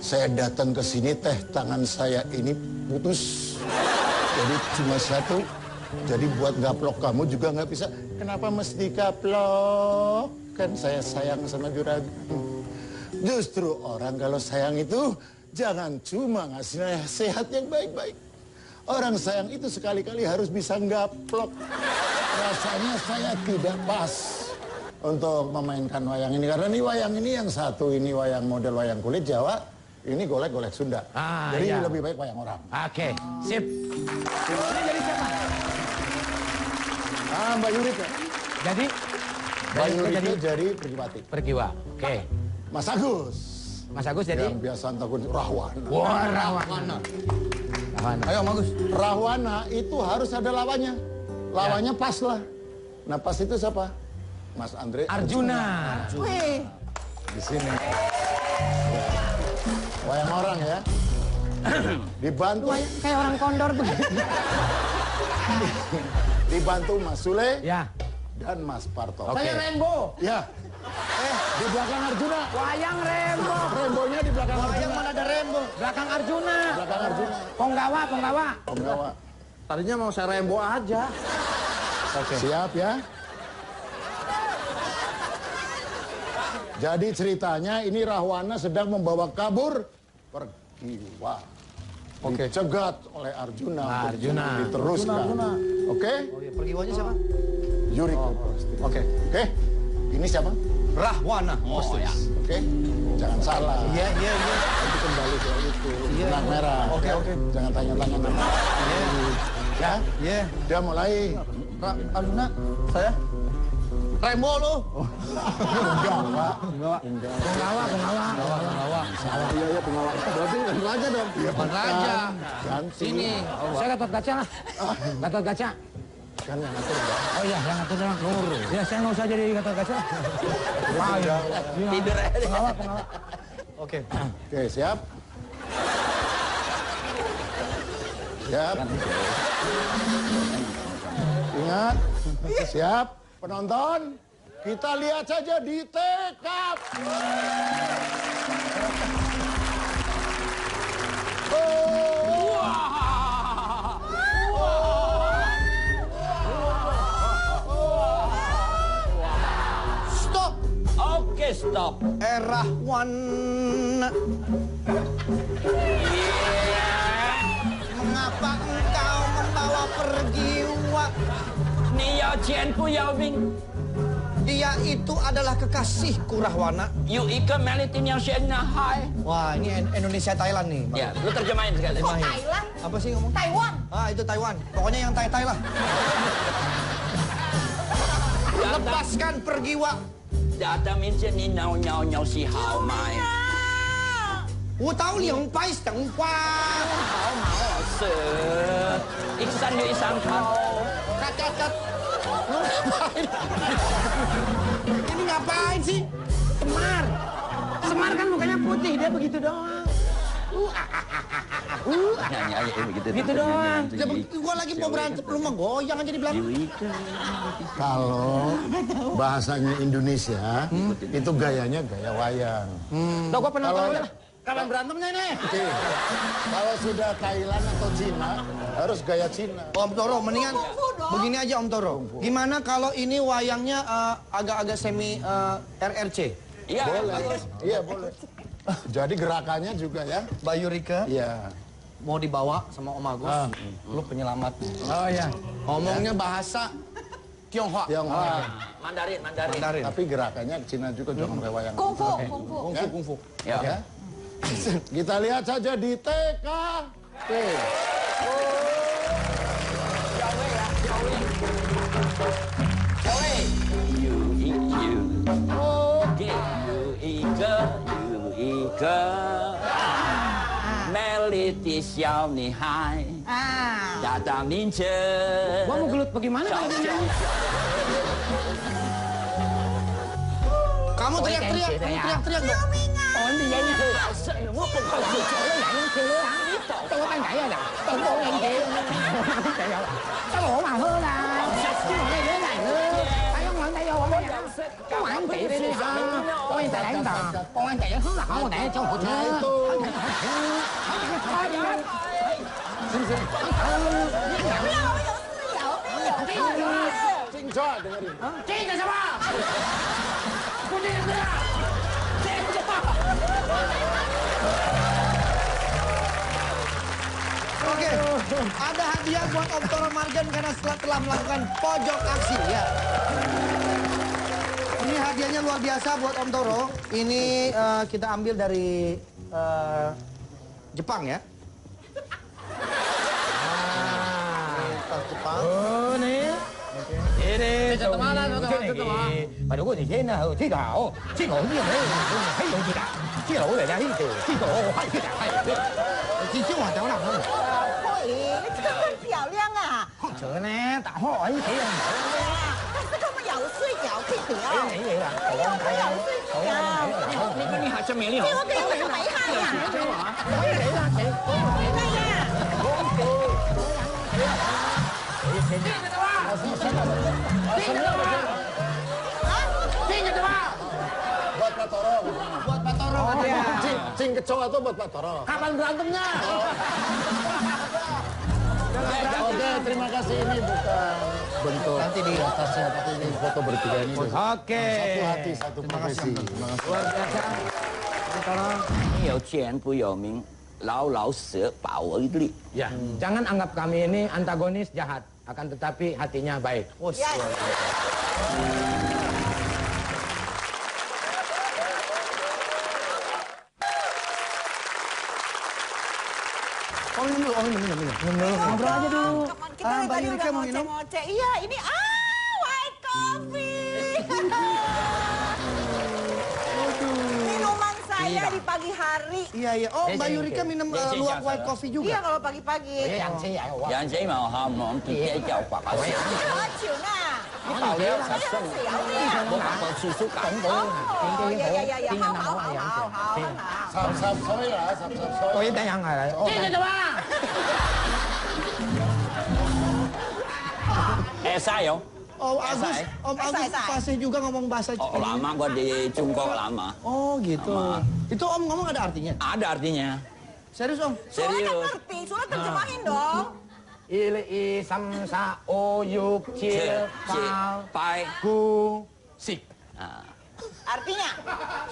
[SPEAKER 1] Saya datang ke sini tangan saya ini putus. Jadi cuma satu. Jadi buat gaplok kamu juga nggak bisa. Kenapa mesti gaplok? Kan saya sayang sama juragan. Justru orang kalau sayang itu jangan cuma ngasih nasihat yang baik-baik. Orang sayang itu sekali-kali harus bisa gaplok. Rasanya saya tidak pas untuk memainkan wayang ini. Karena ini wayang ini yang satu, ini wayang model wayang kulit Jawa, ini golek-golek Sunda. Jadi
[SPEAKER 2] iya.
[SPEAKER 1] lebih baik wayang orang.
[SPEAKER 2] Oke, sip. Ini jadi siapa?
[SPEAKER 1] Mbak Yurit ya?
[SPEAKER 2] Jadi?
[SPEAKER 1] Mbak Yurit jadi
[SPEAKER 2] Pergiwa. Oke.
[SPEAKER 1] Mas Agus.
[SPEAKER 2] Mas Agus jadi?
[SPEAKER 1] Yang biasa antagonis Rahwana.
[SPEAKER 2] Wah, Rahwana.
[SPEAKER 3] Ayo Om Agus.
[SPEAKER 1] Rahwana itu harus ada lawannya. Lawannya pas lah. Nah pas itu siapa? Mas Andre
[SPEAKER 2] Arjuna.
[SPEAKER 7] Wih.
[SPEAKER 1] Di sini. Wayang orang ya. Dibantu.
[SPEAKER 7] Kayak orang kondor begitu.
[SPEAKER 1] Dibantu Mas Sule.
[SPEAKER 2] Ya.
[SPEAKER 1] Dan Mas Parto.
[SPEAKER 3] Saya Rembo.
[SPEAKER 1] Ya. Di belakang Arjuna.
[SPEAKER 2] Wayang Rembo.
[SPEAKER 1] Rembonya di belakang Arjuna.
[SPEAKER 3] Wayang mana ada Rembo?
[SPEAKER 2] Belakang Arjuna.
[SPEAKER 1] Belakang Arjuna.
[SPEAKER 9] Ponggawa.
[SPEAKER 1] Penggawa.
[SPEAKER 3] Tadinya mau saya rembo aja.
[SPEAKER 1] Oke. Siap ya. Jadi ceritanya ini Rahwana sedang membawa kabur Pergiwa.
[SPEAKER 3] Oke.
[SPEAKER 1] Dicegat oleh Arjuna.
[SPEAKER 3] Nah,
[SPEAKER 1] untuk
[SPEAKER 3] Arjuna.
[SPEAKER 1] Diteruskan. Oke?
[SPEAKER 3] Oh iya, Pergiwanya siapa?
[SPEAKER 1] Yuri.
[SPEAKER 3] Oke.
[SPEAKER 1] Oke. Ini siapa?
[SPEAKER 3] Rahwana.
[SPEAKER 1] Oh ya. Oke. Jangan salah.
[SPEAKER 3] Iya.
[SPEAKER 1] Nanti kembali ke itu. Benang merah.
[SPEAKER 3] Oke.
[SPEAKER 1] Jangan tanya-tanya nama. Ya.
[SPEAKER 3] Iya.
[SPEAKER 1] Dia mulai.
[SPEAKER 3] Arjuna, saya? Rembo lu.
[SPEAKER 1] Enggak, Pak.
[SPEAKER 3] Penggawa.
[SPEAKER 1] Iya, pengawal. Berarti raja dong. Iya,
[SPEAKER 3] Raja.
[SPEAKER 1] Ganti.
[SPEAKER 3] Sini.
[SPEAKER 9] Saya Gatot Kaca lah. Gatot Kaca.
[SPEAKER 1] Kan yang ngatur Bang.
[SPEAKER 9] Oh iya, yang ngatur doang. Ya, saya nggak usah jadi Gatot Kaca.
[SPEAKER 8] Tidur aja.
[SPEAKER 9] Pengawal.
[SPEAKER 3] Oke.
[SPEAKER 1] Oke, siap. Siap. Ingat. Siap. Penonton, kita lihat saja di tekap.
[SPEAKER 3] Stop.
[SPEAKER 8] Oke, stop.
[SPEAKER 3] Rahwana. Mengapa engkau membawa Pergiwa?
[SPEAKER 8] Nia Chen Pu Yao Bing.
[SPEAKER 3] Dia itu adalah kekasihku, Rahwana.
[SPEAKER 8] Yu Ike Melitin yang Shanghai.
[SPEAKER 3] Wah, ini Indonesia Thailand nih. Bang.
[SPEAKER 8] Ya, lu terjemahin sekali.
[SPEAKER 7] Kok Thailand?
[SPEAKER 3] Apa sih ngomong?
[SPEAKER 7] Taiwan.
[SPEAKER 3] Ah, itu Taiwan. Pokoknya yang Thai lah. Lepaskan Pergiwa.
[SPEAKER 8] Data minchen ni nao nyao nyao si hao mai.
[SPEAKER 3] 我到两百等花。
[SPEAKER 8] 好毛老师，iksan yu isang kau.
[SPEAKER 3] Kat. Lu ngapain? Ini ngapain sih?
[SPEAKER 9] Semar kan mukanya putih, dia begitu doang.
[SPEAKER 8] Nyanyi aja begitu.
[SPEAKER 9] Gitu doang.
[SPEAKER 3] Ya, gua lagi mau berantem, lu mah goyang aja di belakang.
[SPEAKER 1] Kalau bahasanya Indonesia, itu gayanya gaya wayang.
[SPEAKER 3] Tuh, gua penonton.
[SPEAKER 1] Kalau-
[SPEAKER 3] Kapan berantemnya nih?
[SPEAKER 1] Oke. Kalau sudah Thailand atau Cina, harus gaya Cina.
[SPEAKER 3] Om Toro, mendingan begini aja Om Toro. Gimana kalau ini wayangnya agak-agak semi RRC?
[SPEAKER 8] Iya,
[SPEAKER 1] Boleh. Iya, boleh. Jadi gerakannya juga ya.
[SPEAKER 3] Mbak Yurika
[SPEAKER 1] Iya.
[SPEAKER 3] mau dibawa sama Om Agus. Lu penyelamat.
[SPEAKER 9] Oh iya.
[SPEAKER 3] Ngomongnya bahasa Tionghoa.
[SPEAKER 1] Tionghoa.
[SPEAKER 8] Mandarin.
[SPEAKER 1] Tapi gerakannya Cina juga jangan kayak wayang.
[SPEAKER 7] Kungfu.
[SPEAKER 3] Kungfu.
[SPEAKER 8] Ya.
[SPEAKER 1] Ya. Kita lihat saja di TKP.
[SPEAKER 8] Meliti xiao ni hai. Datang mince.
[SPEAKER 9] Gua mau gelut bagaimana kalau gini?
[SPEAKER 3] Kamu teriak-teriak dong.
[SPEAKER 9] Oh, dia ini tuh. Gua pun kalau gitu lo yang kia. Tôi ban nãy là tôi bộ yang kia. Sao bộ mà hơ là. Chứ mà đây này nữa. Ai không nhận đây vô không? Có anh chị đi hả? Có anh tại đây tao. Con anh chạy hướng là không để cho hụt nữa.
[SPEAKER 1] Cinca dengerin.
[SPEAKER 9] Cinta siapa? Kunci dia.
[SPEAKER 3] Oke, ada hadiah buat Om Toro Margan karena telah melakukan pojok aksi ya. Ini hadiahnya luar biasa buat Om Toro. Ini kita ambil dari Jepang ya. Tas Jepang.
[SPEAKER 9] Oh nih. Ini这怎么了？这怎么？把如果你天呢，这个哦，这个你没有，还有这个，这个我来这个，这个我还这个，还有这个，这我等等。
[SPEAKER 7] 慧，你这个很漂亮啊！
[SPEAKER 9] 这呢，大伙儿一起人冇啦。
[SPEAKER 7] 但是他们有睡觉睡觉。
[SPEAKER 9] 你嚟啦，
[SPEAKER 7] 哎呦，我有睡觉。
[SPEAKER 8] 你好，这美丽好。
[SPEAKER 7] 给我给我没看呀。
[SPEAKER 9] 可以啦，你。
[SPEAKER 7] 对呀。
[SPEAKER 1] Buat Pak Toro.
[SPEAKER 3] Buat Pak Toro hadiah.
[SPEAKER 1] Cing kecoa itu buat Pak Toro.
[SPEAKER 9] Kapan berantemnya?
[SPEAKER 1] terima kasih. Ini bukan bentuk
[SPEAKER 3] Nanti di
[SPEAKER 1] atasnya, tapi ini foto bertiga ini.
[SPEAKER 2] Oke.
[SPEAKER 1] Satu hati, satu profesi.
[SPEAKER 2] Luar biasa. Tolong.
[SPEAKER 8] 你有钱不有名，老老实保为例。
[SPEAKER 2] Ya, jangan anggap kami ini antagonis jahat, akan tetapi hatinya baik.
[SPEAKER 3] Oh minum.
[SPEAKER 7] Ngobrol aja dulu. Kita
[SPEAKER 3] Ah,
[SPEAKER 7] dari
[SPEAKER 3] Mbak
[SPEAKER 7] tadi
[SPEAKER 3] Yurika
[SPEAKER 7] udah
[SPEAKER 3] mau minum?
[SPEAKER 7] ngoceh-ngoceh. Iya, ini white coffee. Minuman saya di pagi hari.
[SPEAKER 3] Iya. Oh, Mbak Yurika minum luwak white coffee
[SPEAKER 7] Iya,
[SPEAKER 3] juga.
[SPEAKER 7] kalau pagi-pagi.
[SPEAKER 8] 人死冇喊我直接就白下先，
[SPEAKER 7] Hot chill nah.
[SPEAKER 8] 你爆料實信，冇白過次數咁講。
[SPEAKER 7] Oh, iya. Hao.
[SPEAKER 1] Sap-sap-soy lah, sap-sap-soy.
[SPEAKER 2] Oh, ini yang ada. Oh,
[SPEAKER 8] saya
[SPEAKER 3] Om Agus, Om Agus
[SPEAKER 7] Esai.
[SPEAKER 3] fasih juga ngomong bahasa
[SPEAKER 8] oh, lama gua di Jungkok lama.
[SPEAKER 3] Oh gitu.
[SPEAKER 8] Lama.
[SPEAKER 3] Itu Om ngomong ada artinya?
[SPEAKER 8] Ada artinya.
[SPEAKER 3] Serius Om?
[SPEAKER 7] Surat
[SPEAKER 8] Serius.
[SPEAKER 7] ngerti, surat terjemahin dong.
[SPEAKER 2] Il i sam sa o yuk cil pal
[SPEAKER 8] Pai.
[SPEAKER 2] ku sik.
[SPEAKER 7] Artinya?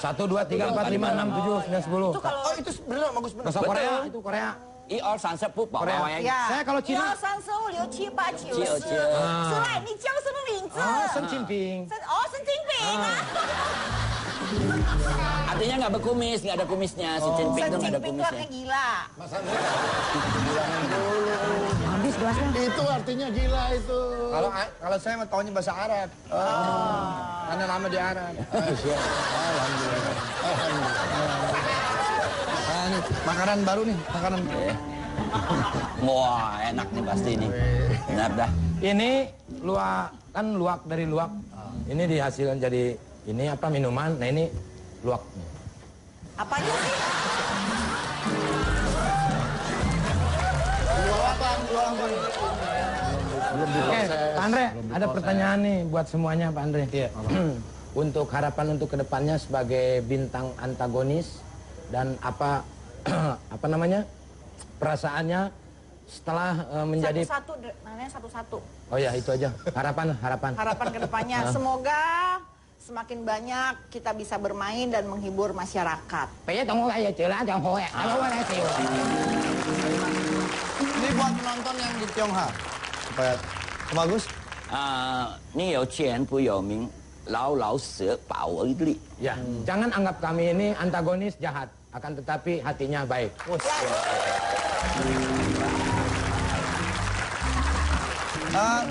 [SPEAKER 2] 1 2 3 4 5 6 7 9 10.
[SPEAKER 7] Itu kalau
[SPEAKER 3] Oh itu bener bagus bener.
[SPEAKER 2] Bahasa Korea itu Korea.
[SPEAKER 8] I all sanse pu bảo
[SPEAKER 2] Korea.
[SPEAKER 8] bảo anh.
[SPEAKER 7] ya.
[SPEAKER 2] Saya kalau Cina-
[SPEAKER 7] 1 2 3 4 5 6 7 8 9
[SPEAKER 8] 九
[SPEAKER 7] 10。
[SPEAKER 8] 九
[SPEAKER 7] 出来，你叫什么名字？
[SPEAKER 2] Oh, Sen Jinping.
[SPEAKER 7] 哦，神经病啊！
[SPEAKER 8] Artinya nggak berkumis, nggak ada kumisnya. Si Jinping itu nggak ada
[SPEAKER 7] 神经病 itu
[SPEAKER 8] kumisnya.
[SPEAKER 7] artinya gila.
[SPEAKER 3] Habis gelasnya. Itu artinya gila itu.
[SPEAKER 9] Kalau saya mah taunya bahasa Arab. Karena lama di Arab.
[SPEAKER 1] Alhamdulillah.
[SPEAKER 3] Nah, ini makanan baru nih, makanan.
[SPEAKER 8] Wah, enak nih pasti ini. Benar dah.
[SPEAKER 2] Ini luwak dari luwak. Ini dihasilkan jadi ini apa minuman. Nah ini luwak.
[SPEAKER 7] Apa aja sih?
[SPEAKER 2] Oke, Pak Andre, ada pertanyaan nih buat semuanya Pak Andre. Untuk harapan untuk kedepannya sebagai bintang antagonis dan apa apa namanya perasaannya setelah menjadi
[SPEAKER 7] Satu-satu, namanya satu-satu.
[SPEAKER 2] oh ya itu aja harapan.
[SPEAKER 7] Harapan kedepannya semoga semakin banyak kita bisa bermain dan menghibur masyarakat.
[SPEAKER 2] Ini
[SPEAKER 3] Ini buat penonton yang di Tionghoa. Supaya bagus.
[SPEAKER 8] 你有钱不有名，老老实保为例。
[SPEAKER 2] Ya, jangan anggap kami ini antagonis jahat, akan tetapi hatinya baik.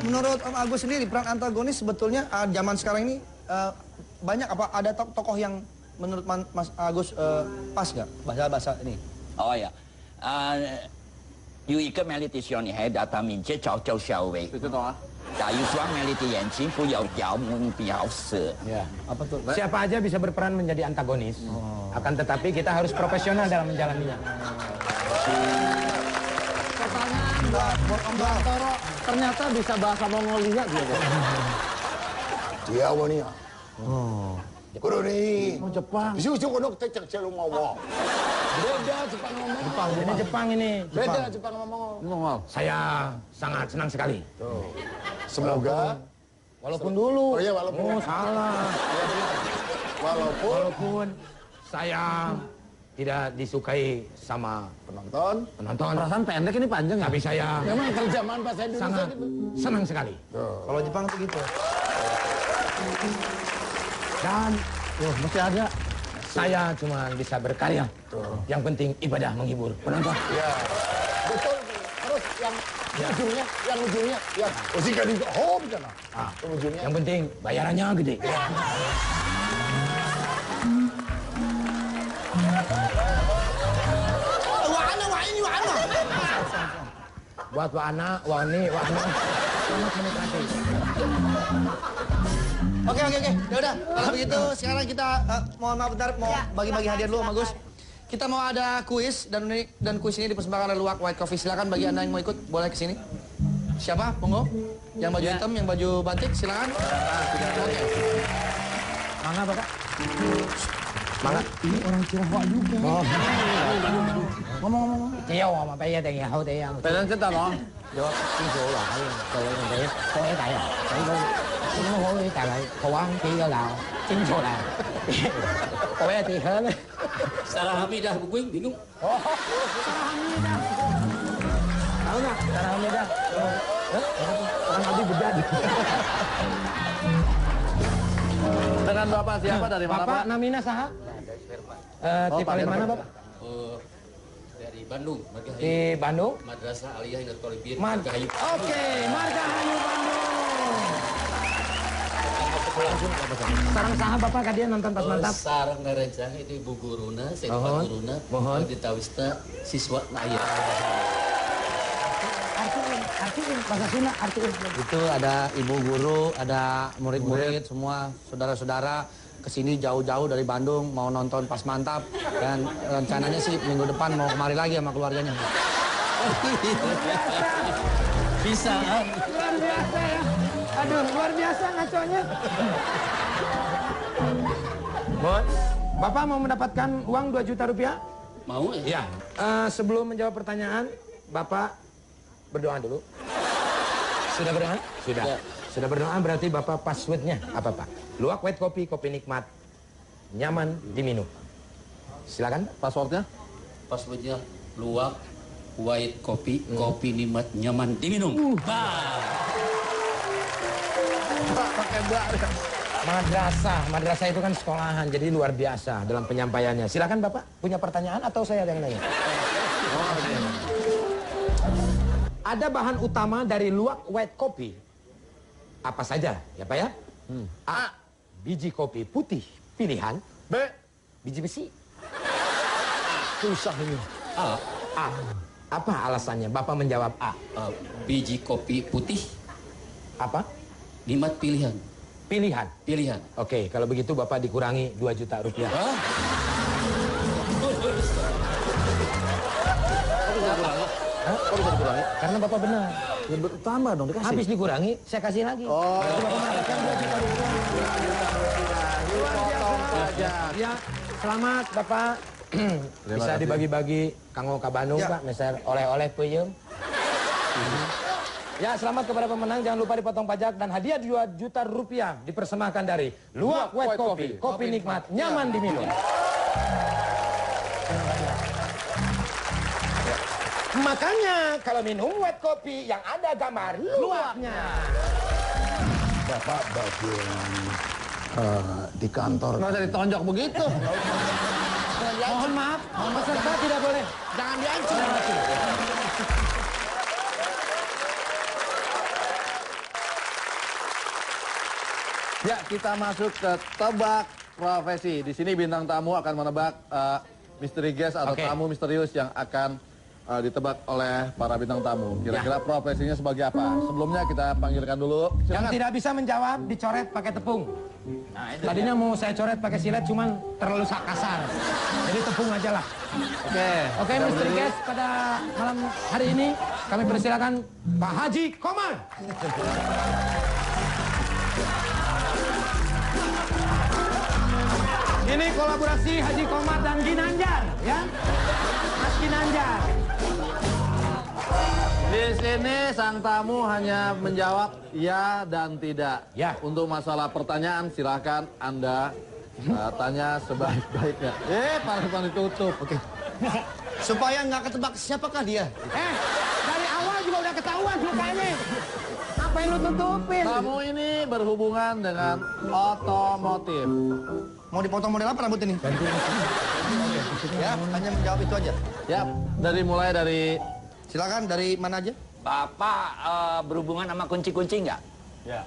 [SPEAKER 3] Menurut Om Agus sendiri peran antagonis sebetulnya zaman sekarang ini banyak apa ada tokoh yang menurut Mas Agus pas nggak bahasa ini?
[SPEAKER 8] 哦呀，有一个 meditation 你还打他名字叫周小伟，
[SPEAKER 4] 知道啊？
[SPEAKER 8] 有双 meditation 眼睛不要掉，目标色。
[SPEAKER 2] Ya. Siapa aja bisa berperan menjadi antagonis, akan tetapi kita harus profesional dalam menjalaninya.
[SPEAKER 9] Mbak Toro ternyata bisa bahasa Mongolia gitu.
[SPEAKER 1] Dia awalnya. Kudu nih.
[SPEAKER 9] Mau Jepang.
[SPEAKER 1] Susu kudu cek celu ngomong. Beda Jepang ngomong.
[SPEAKER 2] Ini Jepang ini.
[SPEAKER 1] Beda Jepang ngomong.
[SPEAKER 2] Saya sangat senang sekali.
[SPEAKER 1] Semoga.
[SPEAKER 2] Walaupun dulu.
[SPEAKER 1] Oh iya walaupun.
[SPEAKER 2] Oh salah.
[SPEAKER 1] Walaupun
[SPEAKER 2] Saya tidak disukai sama
[SPEAKER 1] penonton.
[SPEAKER 9] Perasaan pendek ini panjang ya?
[SPEAKER 2] Tapi saya
[SPEAKER 1] Memang terjemahan bahasa Indonesia
[SPEAKER 2] sangat
[SPEAKER 1] gitu.
[SPEAKER 2] senang sekali.
[SPEAKER 3] Kalau Jepang tuh gitu.
[SPEAKER 2] Dan
[SPEAKER 9] Mesti ada.
[SPEAKER 2] saya cuma bisa berkarya. Yang penting ibadah menghibur penonton.
[SPEAKER 1] Ya. Betul. Terus yang ujungnya ya. Oh sih kan di home kan. Ujungnya.
[SPEAKER 2] Yang penting bayarannya gede. Buat Wak Ana, Wani, Wak Ana. Selamat menikmati.
[SPEAKER 3] Oke. Ya udah. Kalau begitu sekarang kita mohon maaf bentar mau bagi-bagi hadiah dulu Om Agus. Kita mau ada kuis dan kuis ini dipersembahkan oleh Luwak White Coffee. Silakan bagi Anda yang mau ikut boleh ke sini. Siapa? Monggo. Yang baju hitam, yang baju batik silakan. Oke.
[SPEAKER 2] Mangga Bapak. Semangat.
[SPEAKER 3] Ini orang Cirebon juga.
[SPEAKER 2] Oh.
[SPEAKER 3] Ngomong-ngomong.
[SPEAKER 2] Chiều mà bây giờ thì hậu thì
[SPEAKER 3] Tài năng chết ta nó.
[SPEAKER 2] được đi chỗ lại rồi mình để có ấy tại à tại đâu nó hối tại lại khẩu ăn thì là chính chỗ là có ấy thì hơn đấy.
[SPEAKER 5] Sarah Hamidah Bukuing bingung.
[SPEAKER 2] Tahu nggak cara beda? Orang Abi beda.
[SPEAKER 3] Dengan Bapak siapa dari mana,
[SPEAKER 2] Bapak
[SPEAKER 3] Pak?
[SPEAKER 2] namina saha? Tipe mana Bapak?
[SPEAKER 5] Dari Bandung, Margahayu.
[SPEAKER 2] Di Bandung.
[SPEAKER 5] Madrasah Aliyah Hidayat Thalibin,
[SPEAKER 2] Man.
[SPEAKER 5] Margahayu.
[SPEAKER 2] Oke, Margahayu Bandung. Sarang saha Bapak kadieu nonton pas mantap?
[SPEAKER 5] Sarang ngarencana itu ibu guruna, saya
[SPEAKER 2] Mohon.
[SPEAKER 5] guruna,
[SPEAKER 2] Mohon.
[SPEAKER 5] di Tawista siswa naya.
[SPEAKER 2] Artiin bahasa Sunda, artiin.
[SPEAKER 3] Itu ada ibu guru, ada murid-murid, semua saudara-saudara kesini jauh-jauh dari Bandung mau nonton Pas Mantap dan rencananya sih minggu depan mau kemari lagi sama keluarganya.
[SPEAKER 5] Bisa.
[SPEAKER 2] Luar biasa ya. Aduh, luar biasa ngaconya. Bon, Bapak mau mendapatkan uang 2 juta rupiah?
[SPEAKER 5] Mau ya?
[SPEAKER 2] Iya. Sebelum menjawab pertanyaan, Bapak berdoa dulu. Sudah berdoa? Sudah.
[SPEAKER 5] Ya.
[SPEAKER 2] Sudah berdoa berarti Bapak passwordnya apa Pak? Luwak white kopi, kopi nikmat, nyaman diminum. Silakan.
[SPEAKER 3] Passwordnya?
[SPEAKER 5] Passwordnya luwak white kopi, kopi nikmat nyaman diminum.
[SPEAKER 3] Pakai mbak.
[SPEAKER 2] Madrasah itu kan sekolahan, jadi luar biasa dalam penyampaiannya. Silakan Bapak, punya pertanyaan atau saya yang nanya? Ada bahan utama dari luwak white kopi. Apa saja ya Pak ya? A. Biji kopi putih pilihan.
[SPEAKER 3] B.
[SPEAKER 2] Biji besi.
[SPEAKER 3] Susah ini.
[SPEAKER 5] A.
[SPEAKER 2] Apa alasannya? Bapak menjawab A.
[SPEAKER 5] Biji kopi putih,
[SPEAKER 2] Apa?
[SPEAKER 5] nikmat pilihan.
[SPEAKER 2] Pilihan.
[SPEAKER 5] Pilihan.
[SPEAKER 2] Oke, kalau begitu Bapak dikurangi 2 juta rupiah.
[SPEAKER 3] Kok bisa dikurangi?
[SPEAKER 2] Karena Bapak benar.
[SPEAKER 3] Ya, tambah dong dikasih.
[SPEAKER 2] Habis dikurangi, saya kasih lagi.
[SPEAKER 3] Oh.
[SPEAKER 2] Berarti Bapak mendapatkan 2 juta rupiah.
[SPEAKER 3] Potong saja.
[SPEAKER 2] Ya, selamat Bapak. Bisa
[SPEAKER 3] kasih.
[SPEAKER 2] dibagi-bagi kanggo ka Bandung Pak, meser oleh-oleh peuyeum. Ya, selamat kepada pemenang. Jangan lupa dipotong pajak dan hadiah 2 juta rupiah dipersembahkan dari Luwak White Kopi. Kopi nikmat, nyaman diminum. Makanya kalau minum white kopi yang ada gambar luwaknya.
[SPEAKER 1] Bapak bagian di kantor.
[SPEAKER 3] Nggak usah ditonjok begitu.
[SPEAKER 2] Mohon maaf, peserta tidak boleh.
[SPEAKER 3] Jangan diancam. Ya, kita masuk ke tebak profesi. Di sini bintang tamu akan menebak misteri guest atau
[SPEAKER 2] Oke.
[SPEAKER 3] tamu misterius yang akan ditebak oleh para bintang tamu. Kira-kira profesinya sebagai apa? Sebelumnya kita panggilkan dulu.
[SPEAKER 2] Yang
[SPEAKER 3] Silakan.
[SPEAKER 2] tidak bisa menjawab dicoret pakai tepung. Tadinya mau saya coret pakai silet cuman terlalu kasar. Jadi tepung aja lah.
[SPEAKER 3] Oke.
[SPEAKER 2] Oke,
[SPEAKER 3] Kita
[SPEAKER 2] Misteri
[SPEAKER 3] berdiri.
[SPEAKER 2] Guest pada malam hari ini kami persilakan Pak Haji Komar. Ini kolaborasi Haji Komar dan Ginanjar, ya. Mas Ginanjar.
[SPEAKER 3] Di sini sang tamu hanya menjawab ya dan tidak.
[SPEAKER 2] Ya.
[SPEAKER 3] Untuk masalah pertanyaan silahkan Anda tanya sebaik-baiknya. Paling ditutup. Oke.
[SPEAKER 10] Supaya nggak ketebak siapakah dia.
[SPEAKER 2] Dari awal juga udah ketahuan mukanya. Apa yang lu tutupin?
[SPEAKER 3] Tamu ini berhubungan dengan otomotif.
[SPEAKER 10] Mau dipotong model apa rambut ini? Ya, hanya menjawab itu aja.
[SPEAKER 3] Ya, mulai dari
[SPEAKER 10] Silakan dari mana aja?
[SPEAKER 8] Bapak berhubungan sama kunci-kunci nggak?
[SPEAKER 3] ya.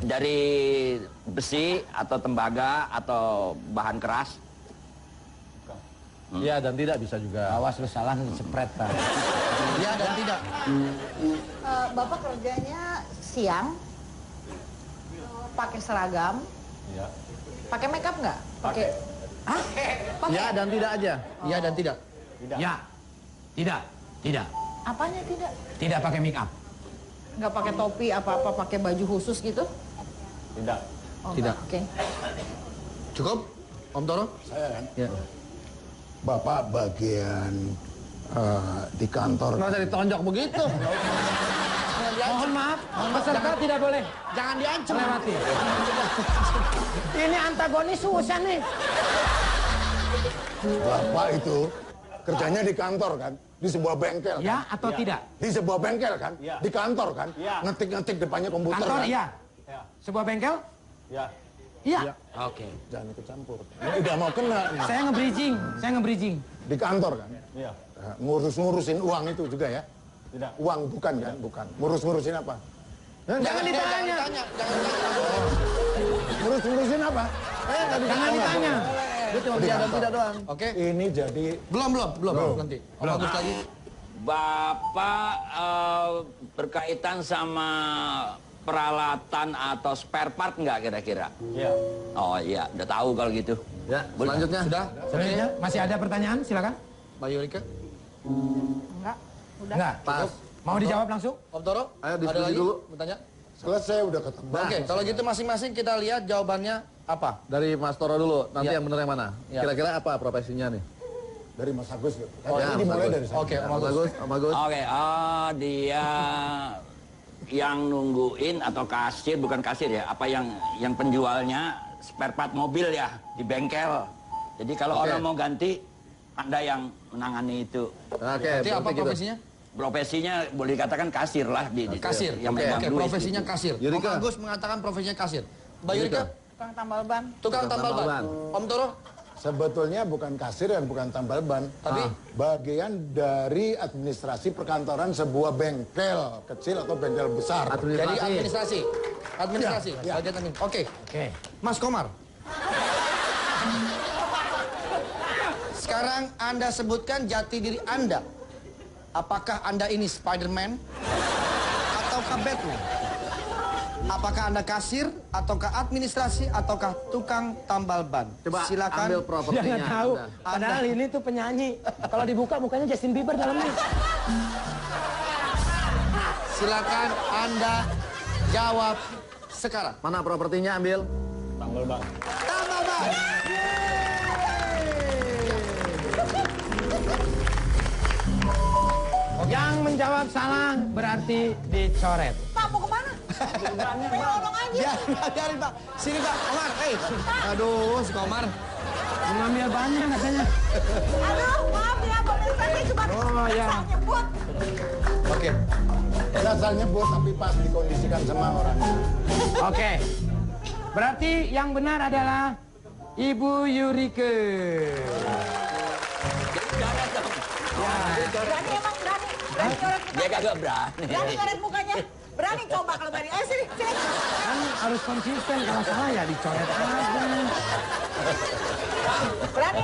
[SPEAKER 8] Dari besi atau tembaga atau bahan keras?
[SPEAKER 3] Ya dan tidak bisa juga.
[SPEAKER 2] Awas lu salah sepret, Pak.
[SPEAKER 10] Ya dan tidak.
[SPEAKER 7] Bapak kerjanya siang, pakai seragam,
[SPEAKER 3] Ya.
[SPEAKER 7] pakai makeup nggak? Pakai. Hah? Pakai.
[SPEAKER 3] Ya dan tidak aja.
[SPEAKER 10] Ya dan tidak.
[SPEAKER 2] Ya. Tidak.
[SPEAKER 7] Apanya tidak?
[SPEAKER 2] Tidak pakai make up.
[SPEAKER 7] Nggak pakai topi apa-apa, pakai baju khusus gitu?
[SPEAKER 3] Tidak.
[SPEAKER 7] Oh,
[SPEAKER 10] Tidak.
[SPEAKER 7] Oke.
[SPEAKER 10] Cukup?
[SPEAKER 3] Om Toro?
[SPEAKER 1] Saya kan?
[SPEAKER 3] Ya.
[SPEAKER 1] Bapak bagian di kantor.
[SPEAKER 3] Nggak usah ditonjok begitu.
[SPEAKER 2] Mohon maaf, peserta tidak boleh.
[SPEAKER 3] Jangan diancam.
[SPEAKER 2] Lewati. Ini antagonis susah nih.
[SPEAKER 1] Bapak itu kerjanya di kantor kan? Di sebuah bengkel.
[SPEAKER 2] Ya
[SPEAKER 1] kan?
[SPEAKER 2] atau tidak?
[SPEAKER 1] Di sebuah bengkel kan?
[SPEAKER 4] Ya.
[SPEAKER 1] Di kantor kan?
[SPEAKER 4] Ya.
[SPEAKER 1] Ngetik-ngetik depannya komputer
[SPEAKER 2] Kantor
[SPEAKER 1] kan?
[SPEAKER 2] iya.
[SPEAKER 4] Ya.
[SPEAKER 2] Sebuah bengkel?
[SPEAKER 4] Ya.
[SPEAKER 2] Iya. Oke.
[SPEAKER 1] Jangan ikut campur. Ini udah mau kena nih.
[SPEAKER 2] Saya nge-bridging.
[SPEAKER 1] Di kantor kan?
[SPEAKER 4] Iya.
[SPEAKER 1] Ngurus-ngurusin uang itu juga ya?
[SPEAKER 4] Tidak.
[SPEAKER 1] Uang bukan kan? Bukan. Ngurus-ngurusin apa?
[SPEAKER 2] Jangan ditanya.
[SPEAKER 1] Ngurus-ngurusin apa?
[SPEAKER 2] Jangan ditanya.
[SPEAKER 3] Dia cuma bisa dan tidak doang. Oke.
[SPEAKER 1] Ini jadi
[SPEAKER 3] Belum. Nanti. Om Agus lagi.
[SPEAKER 8] Bapak berkaitan sama peralatan atau spare part nggak kira-kira?
[SPEAKER 4] Iya.
[SPEAKER 8] Oh iya, udah tahu kalau gitu.
[SPEAKER 3] Ya, selanjutnya. Sudah?
[SPEAKER 2] Selanjutnya masih ada pertanyaan? Silakan.
[SPEAKER 3] Mbak Yurika?
[SPEAKER 7] Enggak. Udah.
[SPEAKER 2] Enggak.
[SPEAKER 3] Pas.
[SPEAKER 2] Mau dijawab langsung?
[SPEAKER 3] Om Toro?
[SPEAKER 10] Ayo
[SPEAKER 3] ada
[SPEAKER 10] diskusi
[SPEAKER 3] lagi
[SPEAKER 10] dulu.
[SPEAKER 3] bertanya?
[SPEAKER 1] selesai udah ketemu.
[SPEAKER 3] Oke, kalau gitu masing-masing kita lihat jawabannya apa.
[SPEAKER 10] Dari Mas Toro dulu, nanti
[SPEAKER 3] Ya.
[SPEAKER 10] yang benar yang mana?
[SPEAKER 3] Ya.
[SPEAKER 10] Kira-kira apa profesinya nih?
[SPEAKER 1] Dari Mas Agus.
[SPEAKER 3] Oh,
[SPEAKER 1] Tadi
[SPEAKER 3] ya,
[SPEAKER 1] dimulai
[SPEAKER 10] Mas
[SPEAKER 1] dari saya.
[SPEAKER 3] Oke, Om
[SPEAKER 10] Mas
[SPEAKER 3] Agus.
[SPEAKER 10] Agus, Om Agus.
[SPEAKER 8] Oke, dia yang nungguin atau kasir, bukan kasir ya, apa yang penjualnya spare part mobil ya di bengkel. Jadi kalau
[SPEAKER 10] Oke.
[SPEAKER 8] orang mau ganti, Anda yang menangani itu.
[SPEAKER 10] Oke,
[SPEAKER 3] Nanti apa
[SPEAKER 10] berarti gitu.
[SPEAKER 3] profesinya?
[SPEAKER 8] Profesinya boleh dikatakan kasir lah di
[SPEAKER 3] Kasir.
[SPEAKER 8] yang
[SPEAKER 3] Oke,
[SPEAKER 8] megang duit
[SPEAKER 3] profesinya
[SPEAKER 8] gitu.
[SPEAKER 3] kasir.
[SPEAKER 10] Yurika.
[SPEAKER 3] Om Agus mengatakan profesinya kasir. Mbak Yurika?
[SPEAKER 7] Tukang tambal ban.
[SPEAKER 3] Tukang tambal ban. Om Toro?
[SPEAKER 1] Sebetulnya bukan kasir dan bukan tambal ban,
[SPEAKER 3] Tapi?
[SPEAKER 1] bagian dari administrasi perkantoran sebuah bengkel kecil atau bengkel besar.
[SPEAKER 3] Jadi administrasi. Administrasi.
[SPEAKER 1] Ya, ya.
[SPEAKER 3] Bagian admin. Oke.
[SPEAKER 2] Oke.
[SPEAKER 3] Mas Komar. Sekarang Anda sebutkan jati diri Anda. Apakah Anda ini Spider-Man ataukah Batman? Apakah Anda kasir ataukah administrasi ataukah tukang tambal ban?
[SPEAKER 10] Coba
[SPEAKER 3] Silakan.
[SPEAKER 10] ambil propertinya.
[SPEAKER 2] Jangan tahu.
[SPEAKER 10] Anda.
[SPEAKER 2] Padahal ini tuh penyanyi. Kalau dibuka mukanya Justin Bieber dalamnya.
[SPEAKER 3] Silakan Anda jawab sekarang.
[SPEAKER 10] Mana propertinya ambil?
[SPEAKER 4] Tambal ban.
[SPEAKER 3] Tambal ban.
[SPEAKER 2] Yang menjawab salah berarti dicoret.
[SPEAKER 7] Pak mau kemana? Tolong aja.
[SPEAKER 3] Biarin Pak. Sini Pak. Komar. Aduh, si Komar.
[SPEAKER 2] Mengambil banyak katanya.
[SPEAKER 7] Aduh, maaf ya pemirsa, saya cuma
[SPEAKER 2] Oh, ya.
[SPEAKER 7] asal nyebut.
[SPEAKER 3] Oke.
[SPEAKER 1] Asal nyebut tapi pas dikondisikan sama orang.
[SPEAKER 2] Oke. Berarti yang benar adalah Ibu Yurike.
[SPEAKER 8] Jangan dong.
[SPEAKER 7] Berani emang berani. Berani coret
[SPEAKER 8] Dia
[SPEAKER 7] mukanya.
[SPEAKER 8] kagak berani.
[SPEAKER 7] Berani coret mukanya. Berani coba kalau berani. Ayo sini, sini.
[SPEAKER 2] Kan harus konsisten. Kalau salah ya dicoret aja.
[SPEAKER 7] Berani.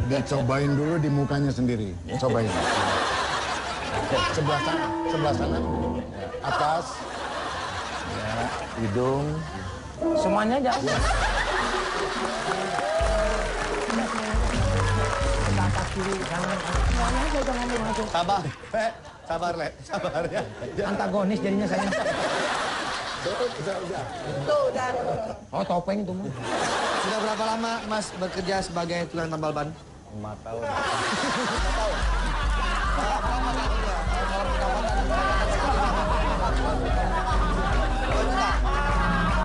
[SPEAKER 1] Dicobain dulu di mukanya sendiri. Cobain. Sebelah sana, sebelah sana. Atas. Ya, hidung.
[SPEAKER 2] Semuanya jauh. Atas kiri kanan. Semuanya aja jangan dimasuk.
[SPEAKER 3] Sabar. Sabar, Le. Sabar ya.
[SPEAKER 2] Antagonis jadinya saya.
[SPEAKER 1] Udah.
[SPEAKER 7] Tuh, udah.
[SPEAKER 2] Oh topeng itu mah.
[SPEAKER 3] Sudah berapa lama Mas bekerja sebagai tukang tambal ban?
[SPEAKER 4] 5 tahun.
[SPEAKER 3] 5 tahun.